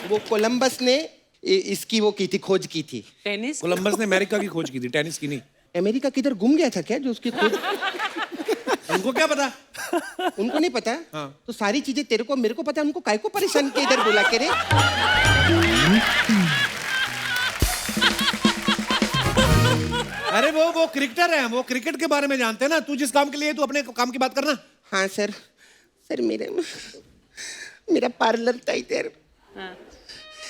Speaker 10: वो कोलंबस ने इसकी वो की थी, खोज की थी।
Speaker 6: टेनिस
Speaker 1: कोलंबस ने अमेरिका की खोज की थी, टेनिस की नहीं।
Speaker 10: अमेरिका किधर गुम गया था क्या जो उसकी खोज?
Speaker 1: उनको क्या पता?
Speaker 10: उनको नहीं पता।
Speaker 1: हाँ।
Speaker 10: तो सारी चीजें तेरे को मेरे को पता है, उनको काय को परेशान किया इधर बुला के रे?
Speaker 1: अरे वो क्रिकेटर है, वो क्रिकेट के बारे में जानते हैं ना। तू जिस काम के लिए तू अपने काम की बात करना।
Speaker 10: हाँ सर। सर मेरा पार्लर था इधर।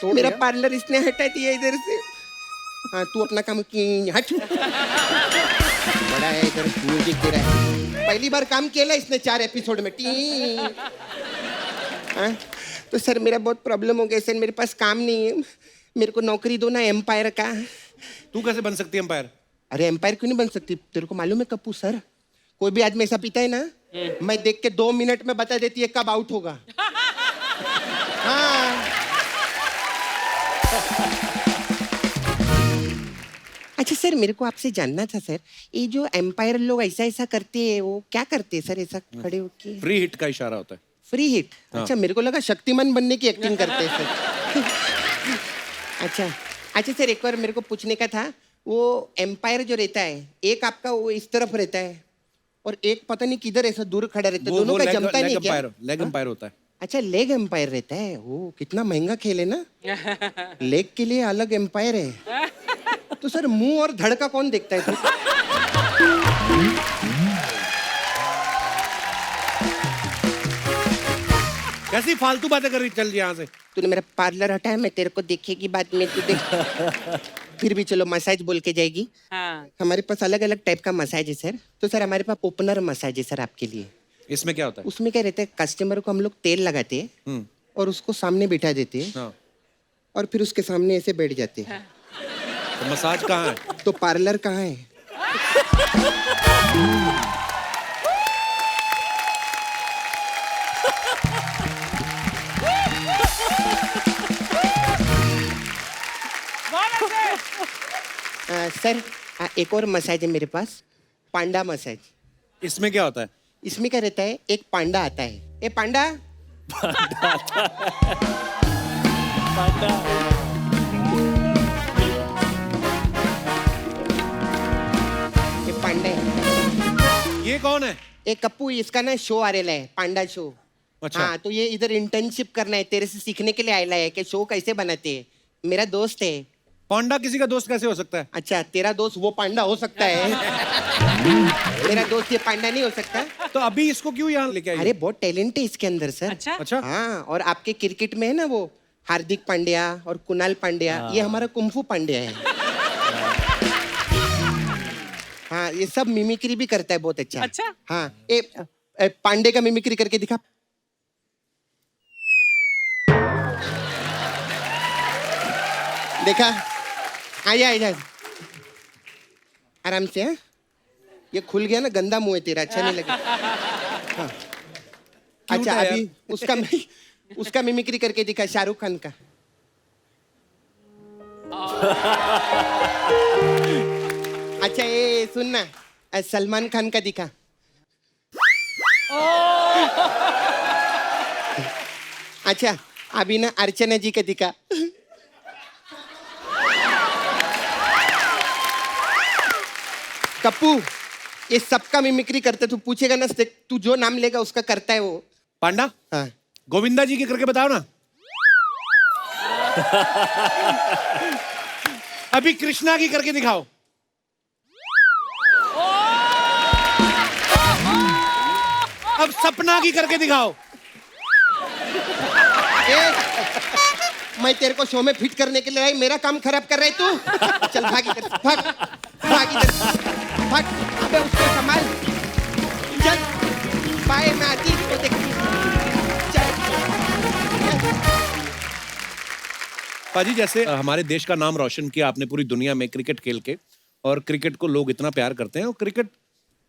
Speaker 10: मेरा पार्लर इसने हटा दिया इधर से। हाँ तू अपना काम की हट। बड़ा है इधर म्यूजिक दे रहा है। पहली बार काम किया इसने 4 एपिसोड में। टी हाँ तो सर मेरा बहुत प्रॉब्लम हो गया सर, मेरे पास काम नहीं है। मेरे को नौकरी दो ना एम्पायर का।
Speaker 1: तू कैसे बन सकती है एम्पायर?
Speaker 10: अरे एम्पायर क्यों नहीं बन सकती? तेरे को मालूम है कप्पू सर, कोई भी आदमी ऐसा पीता है ना, मैं देख के 2 मिनट में बता देती है कब आउट होगा। हाँ अच्छा सर मेरे को आपसे जानना था सर, ये जो एम्पायर लोग ऐसा ऐसा करते हैं वो क्या करते हैं सर ऐसा खड़े होके?
Speaker 1: फ्री हिट का इशारा होता है।
Speaker 10: Free hit?
Speaker 1: हाँ।
Speaker 10: अच्छा मेरे को लगा शक्तिमान बनने की एक्टिंग करते हैं सर। अच्छा सर एक बार मेरे को पूछने का था, वो एम्पायर जो रहता है एक आपका वो इस तरफ रहता है और एक पता नहीं किधर ऐसा दूर खड़ा रहता है, दोनों का जमता नहीं क्या?
Speaker 1: लेग एम्पायर होता है।
Speaker 10: अच्छा लेग एम्पायर रहता है, वो कितना महंगा खेल है ना। लेग के लिए अलग एम्पायर है। तो सर मुंह और धड़ का कौन देखता है?
Speaker 1: कैसी फालतू बातें कर रही, चल यहाँ से।
Speaker 10: तूने मेरा पार्लर हटाया, मैं तेरे को देखेगी बाद में तू देख। फिर भी चलो मसाज बोल के जाएगी।
Speaker 6: हाँ।
Speaker 10: हमारे पास अलग अलग टाइप का मसाज है सर। तो सर हमारे पास ओपनर मसाज है सर आपके लिए।
Speaker 1: इसमें क्या होता है?
Speaker 10: उसमें क्या रहता है, कस्टमर को हम लोग तेल लगाते हैं और उसको सामने बिठा देते हैं
Speaker 1: हाँ।
Speaker 10: और फिर उसके सामने ऐसे बैठ जाते हैं।
Speaker 1: तो मसाज कहाँ है?
Speaker 10: तो पार्लर कहाँ है? सर एक और मसाज है मेरे पास, पांडा मसाज।
Speaker 1: इसमें क्या होता है?
Speaker 10: इसमें क्या रहता है, एक पांडा आता है। ए पांडा, ये पांडा है।
Speaker 1: ये कौन है?
Speaker 10: एक कप्पू, इसका ना शो आ रहा है, पांडा शो।
Speaker 1: अच्छा।
Speaker 10: हाँ, तो ये इधर इंटर्नशिप करना है, तेरे से सीखने के लिए आयला है कि शो कैसे बनाते हैं। मेरा दोस्त है।
Speaker 1: पांडा किसी का दोस्त कैसे हो सकता है?
Speaker 10: अच्छा, तेरा दोस्त वो पांडा हो सकता है। मेरा दोस्त ये पांडा नहीं हो सकता।
Speaker 1: तो अभी इसको क्यों यहाँ लेके आई?
Speaker 10: अरे बहुत टैलेंट है इसके अंदर सर।
Speaker 6: अच्छा।
Speaker 1: अच्छा।
Speaker 10: हाँ, और आपके क्रिकेट में है ना वो हार्दिक पांड्या और कुणाल पांड्या, ये हमारा कुंफू पांड्या है। हाँ, ये सब मिमिक्री भी करता है बहुत अच्छा।
Speaker 6: अच्छा।
Speaker 10: हाँ, ए पांडे का मिमिक्री करके दिखा। देखा? आजा आजा, आराम से। हाँ, ये खुल गया ना, गंदा मुंह है तेरा, अच्छा नहीं लगा। हाँ। अच्छा
Speaker 1: है
Speaker 10: अभी उसका मिमिक्री करके दिखा, शाहरुख खान का। अच्छा ये सुन ना, सलमान खान का दिखा। अच्छा अभी ना अर्चना जी का दिखा। कप्पू, ये सबका मिमिक्री करते, तू पूछेगा ना, तू जो नाम लेगा उसका करता है वो।
Speaker 1: पांडा,
Speaker 10: हाँ।
Speaker 1: गोविंदा जी के करके बताओ ना। अभी कृष्णा की करके दिखाओ। अब सपना की करके दिखाओ।
Speaker 10: मैं तेरे को शो में फिट करने के लिए आई, मेरा काम खराब कर रहे तू। चल भाग इधर, भाग भाग इधर, भाग। अबे उसको संभाल, चल बाय, मैं आती इसको देखती।
Speaker 1: पाजी, जैसे हमारे देश का नाम रोशन किया आपने पूरी दुनिया में क्रिकेट खेल के, और क्रिकेट को लोग इतना प्यार करते हैं, और क्रिकेट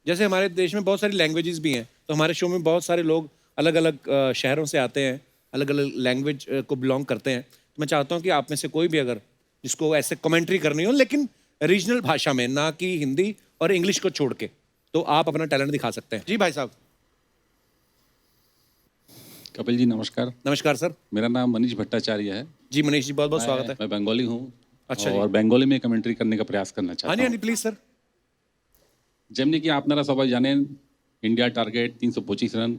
Speaker 1: जैसे हमारे देश में बहुत सारी लैंग्वेजेस भी हैं, तो हमारे शो में बहुत सारे लोग अलग अलग शहरों से आते हैं, अलग अलग लैंग्वेज को बिलोंग करते हैं। तो मैं चाहता हूँ कि आप में से कोई भी अगर जिसको ऐसे कमेंट्री करनी हो, लेकिन रीजनल भाषा में, ना कि हिंदी और इंग्लिश को छोड़ के, तो आप अपना टैलेंट दिखा सकते हैं। जी भाई साहब।
Speaker 11: कपिल जी नमस्कार।
Speaker 1: नमस्कार सर।
Speaker 11: मेरा नाम मनीष भट्टाचार्य है।
Speaker 1: जी मनीष जी, बहुत बहुत स्वागत है।
Speaker 11: मैं बंगाली हूँ।
Speaker 1: अच्छा
Speaker 11: और बंगाली में कमेंट्री करने का प्रयास करना चाहता हूँ।
Speaker 1: हाँ जी प्लीज सर।
Speaker 11: যেমনি কি আপনারা সবাই জানেন, ইন্ডিয়ার টার্গেট 325 রান,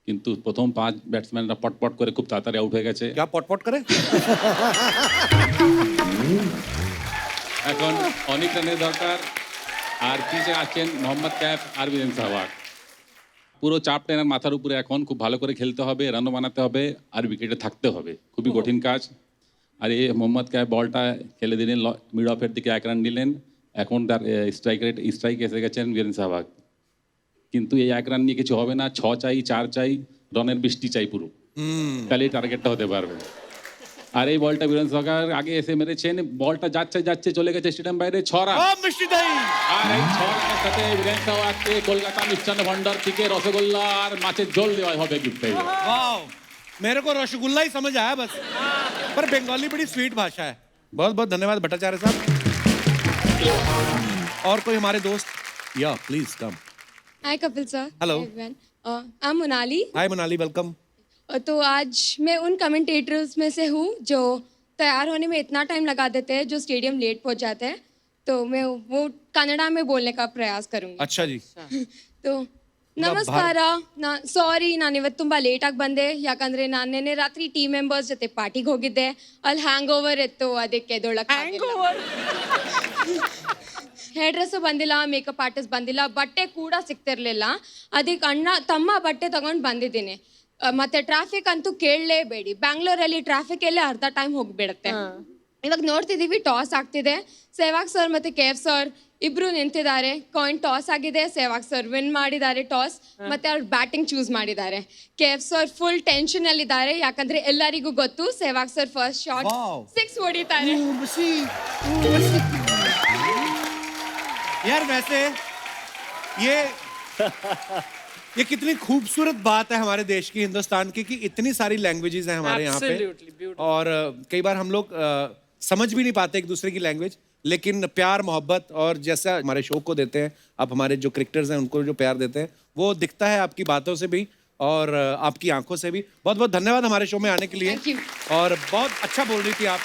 Speaker 11: কিন্তু প্রথম 5 ব্যাটসম্যানরা পটপট করে খুব তাড়াতাড়ি আউট হয়ে গেছে।
Speaker 1: क्या पटपट करे?
Speaker 11: এখন অনেক রানের দরকার, আর পিছে আছেন মোহাম্মদ কায়েফ আর বীরেন সেহবাগ। পুরো চাপ টেনার মাথার উপরে এখন খুব ভালো করে খেলতে হবে, রানও বানাতে হবে, আর উইকেটে থাকতে হবে। খুবই কঠিন কাজ। আর এই মোহাম্মদ কায়েফ বলটা খেলে দিলেন মিড অফের দিকে 1 রান নিলেন। এখন তার স্ট্রাইক এসে গেছেন বীরেন সেহবাগ। কিন্তু এই 1 রান নিয়ে কিছু হবে না, 6 চাই, 4 চাই, রানের বৃষ্টি চাই পুরো, তাহলেই টার্গেটটা হতে পারবে। আর এই বলটা বীরেন সেহবাগ আগে এসে মেরেছেন, বলটা যাচ্ছে যাচ্ছে চলে গেছে স্টেডিয়াম বাইরে, 6 রান। আর এই 6 রানের সাথে বীরেন সেহবাগকে কলকাতা মিষ্টান্ন ভান্ডার থেকে রসগোল্লা আর মাছের ঝোল দেওয়া হবে गिफ्ट में।
Speaker 1: वाह, मेरे को रसगुल्ला ही समझ आया बस, पर बंगाली बड़ी स्वीट भाषा है। बहुत बहुत धन्यवाद भट्टाचार्य साहब। और कोई हमारे दोस्त? या please come.
Speaker 12: Hi Kapil sir.
Speaker 1: Hello.
Speaker 12: I am Monali.
Speaker 1: Hi Monali, welcome.
Speaker 12: तो आज मैं उन कमेंटेटर्स में से हूँ जो तैयार होने में इतना टाइम लगा देते हैं, जो स्टेडियम लेट पहुँच जाते हैं। तो मैं वो कन्नड़ा में बोलने का प्रयास करूँगी।
Speaker 1: अच्छा जी।
Speaker 12: तो ನಮಸ್ಕಾರ ಸಾರಿ ನಾನು ಇವತ್ತು ತುಂಬ ಲೇಟಾಗಿ ಬಂದೆ ಯಾಕಂದ್ರೆ ನಾನು ನೆನ್ನೆ ರಾತ್ರಿ ಟೀಮ್ ಮೆಂಬರ್ಸ್ ಜೊತೆ ಪಾರ್ಟಿಗೆ ಹೋಗಿದ್ದೆ ಅಲ್ಲಿ ಹ್ಯಾಂಗ್ ಓವರ್ ಇತ್ತು ಅದಕ್ಕೆ ಹೇರ್ ಡ್ರೆಸ್ಸು ಬಂದಿಲ್ಲ ಮೇಕಪ್ ಆರ್ಟಿಸ್ಟ್ ಬಂದಿಲ್ಲ ಬಟ್ಟೆ ಕೂಡ ಸಿಗ್ತಿರ್ಲಿಲ್ಲ ಅದಕ್ಕೆ ತಮ್ಮ ಬಟ್ಟೆ ತಗೊಂಡು ಬಂದಿದ್ದೀನಿ ಮತ್ತೆ ಟ್ರಾಫಿಕ್ ಅಂತೂ ಕೇಳಲೇಬೇಡಿ ಬ್ಯಾಂಗ್ಳೂರಲ್ಲಿ ಟ್ರಾಫಿಕ್ ಎಲ್ಲೇ ಅರ್ಧ ಟೈಮ್ ಹೋಗ್ಬಿಡುತ್ತೆ ಇವಾಗ ನೋಡ್ತಿದ್ದೀವಿ ಟಾಸ್ ಆಗ್ತಿದೆ ಸೆಹ್ವಾಗ್ ಸರ್ ಮತ್ತೆ KF ಸರ್ ಇಬ್ರು ನಿಂತಿದ್ದಾರೆ ಕಾಯಿನ್ ಟಾಸ್ ಆಗಿದೆ ಸೆಹ್ವಾಗ್ ಸರ್ ವಿನ್ ಮಾಡಿದ್ದಾರೆ ಟಾಸ್ ಮತ್ತೆ ಅವ್ರು ಬ್ಯಾಟಿಂಗ್ ಚೂಸ್ ಮಾಡಿದ್ದಾರೆ KF ಸರ್ ಫುಲ್ ಟೆನ್ಷನ್ ಅಲ್ಲಿ ಇದ್ದಾರೆ ಯಾಕಂದ್ರೆ ಎಲ್ಲರಿಗೂ ಗೊತ್ತು ಸೆಹ್ವಾಗ್ ಸರ್ ಫಸ್ಟ್ ಶಾಟ್ 6 ಹೊಡಿತಾರೆ
Speaker 1: यार वैसे ये कितनी खूबसूरत बात है हमारे देश की हिंदुस्तान की कि इतनी सारी लैंग्वेजेस हैं हमारे यहाँ पे और कई बार हम लोग समझ भी नहीं पाते एक दूसरे की लैंग्वेज लेकिन प्यार मोहब्बत और जैसा हमारे शो को देते हैं आप हमारे जो क्रिकेटर्स हैं उनको जो प्यार देते हैं वो दिखता है आपकी बातों से भी और आपकी आंखों से भी बहुत बहुत धन्यवाद हमारे शो में आने के लिए और बहुत अच्छा बोल रही थी आप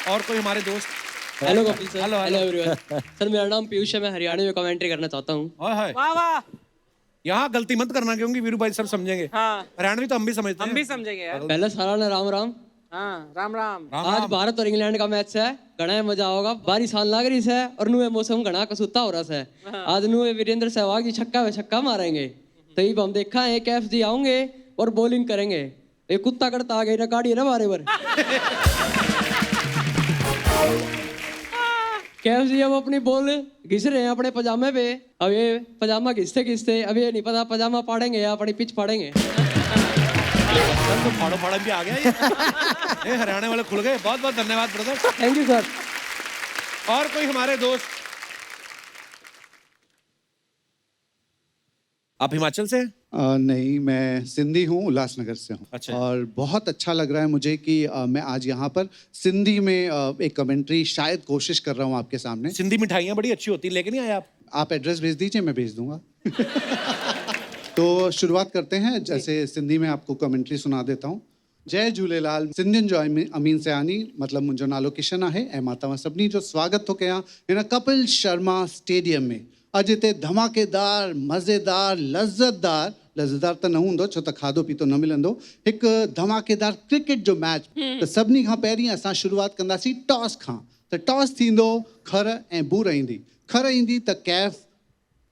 Speaker 1: और कोई हमारे दोस्त
Speaker 13: hello Kapil sir hello everyone sir मेरा नाम पीयूष है मैं हरियाणा में कमेंट्री करना चाहता हूँ
Speaker 6: वाह वाह
Speaker 1: यहाँ गलती मत करना क्योंकि वीरू भाई सब समझेंगे हरियाणवी तो हम भी समझते हैं
Speaker 6: हम भी समझेंगे यार
Speaker 13: पहले सारा ने राम राम
Speaker 6: राम राम
Speaker 13: आज भारत और इंग्लैंड का मैच है घना मजा होगा बारिश आने लग रही है और नुए मौसम घना कसूता हो रहा है आज नुए वीरेंद्र सहवाग जी छक्का पे छक्का मारेंगे तो ये हम देखा है KF जी आएंगे और बॉलिंग करेंगे ये कुत्ता करता आ गई रिकॉर्ड है ना बारे बार KF जी अब अपनी बॉल घिस रहे हैं अपने पजामे पे अब ये पजामा घिसते घिसते अब ये नहीं पता पजामा फाड़ेंगे या अपनी पिच फाड़ेंगे
Speaker 1: तो फाड़ो फाड़ा भी आ गया ये हरियाणा वाले खुल गए बहुत बहुत धन्यवाद ब्रदर
Speaker 13: थैंक यू सर
Speaker 1: और कोई हमारे दोस्त आप हिमाचल से
Speaker 14: नहीं मैं सिंधी हूँ उल्लासनगर से हूँ
Speaker 1: अच्छा।
Speaker 14: और बहुत अच्छा लग रहा है मुझे कि मैं आज यहाँ पर सिंधी में एक कमेंट्री शायद कोशिश कर रहा हूँ आपके सामने
Speaker 1: सिंधी मिठाइयाँ बड़ी अच्छी होती लेके नहीं आए
Speaker 14: आप एड्रेस भेज दीजिए मैं भेज दूंगा तो शुरुआत करते हैं जैसे सिंधी में आपको कमेंट्री सुना देता हूँ जय झूलेलाल सिंधियुनि जो अमीन सयानी मतलब मुंहिंजो नालो किशन आहे ऐं मां तव्हां सभिनी जो स्वागत थो कयां हिन कपिल शर्मा स्टेडियम में अॼु हिते धमाकेदार मज़ेदार लज़्ज़तदार त न हूंदो छो त खाधो पीतो न मिलंदो हिकु धमाकेदार क्रिकेट जो मैच त सभिनी खां पहिरीं असां शुरूआत कंदासीं टॉस खां त टॉस थींदो खर ऐं बूर ईंदी खर ईंदी त KF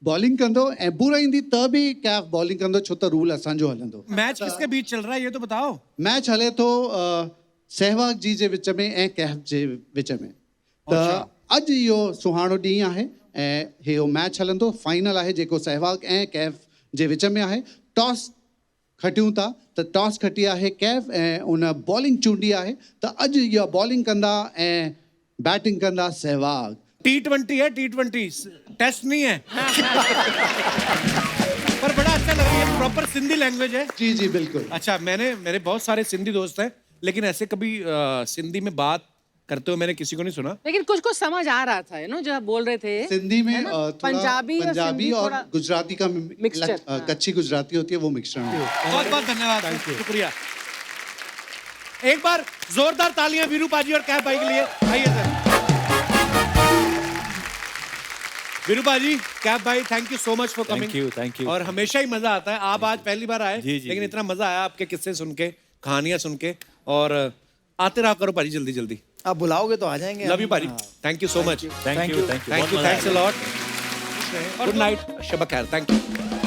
Speaker 14: बॉलिंग कंदो ऐं बूर ईंदी त बि KF बॉलिंग कंदो छो त रूल असांजो हलंदो
Speaker 1: मैच किसके बीच चल रहा है ये तो बताओ
Speaker 14: मैच हले थो सहवाग जी जे विच में ऐं KF जे विच में त अॼु इहो सुहानो ॾींहुं आहे ऐं इहो मैच हलंदो फाइनल आहे जेको सहवाग ऐं KF जे विच में आहे टॉस खटियूं था त टॉस खटी आहे KF ऐं उन बॉलिंग चूंडी आहे त अॼु इहा बॉलिंग कंदा ऐं बैटिंग कंदा सहवाग
Speaker 1: T20 है T20 टेस्ट नहीं है पर बड़ा अच्छा लग रहा है प्रॉपर सिंधी लैंग्वेज है
Speaker 14: जी जी बिल्कुल
Speaker 1: अच्छा मेरे बहुत सारे सिंधी दोस्त हैं लेकिन ऐसे कभी सिंधी में बात करते हुए मैंने किसी को नहीं सुना
Speaker 6: लेकिन कुछ कुछ समझ आ रहा था जो आप बोल रहे थे
Speaker 14: सिंधी में
Speaker 6: पंजाबी
Speaker 14: और गुजराती का
Speaker 6: मिक्सचर
Speaker 14: कच्ची गुजराती होती है वो मिक्सचर
Speaker 1: बहुत बहुत धन्यवाद शुक्रिया एक बार जोरदार तालियां वीरू पाजी और KF भाई के लिए आइए सर वीरू पाजी KF भाई thank you so much for coming
Speaker 4: thank you
Speaker 1: और हमेशा ही मजा आता है आप आज पहली बार आए लेकिन इतना मजा आया आपके किस्से सुन के कहानियां सुन के और आते रहा करो पाजी जल्दी जल्दी
Speaker 2: आप बुलाओगे तो आ जाएंगे
Speaker 1: love you paaji thank you so much
Speaker 4: thank you
Speaker 1: thanks a lot good night शब खैर थैंक यू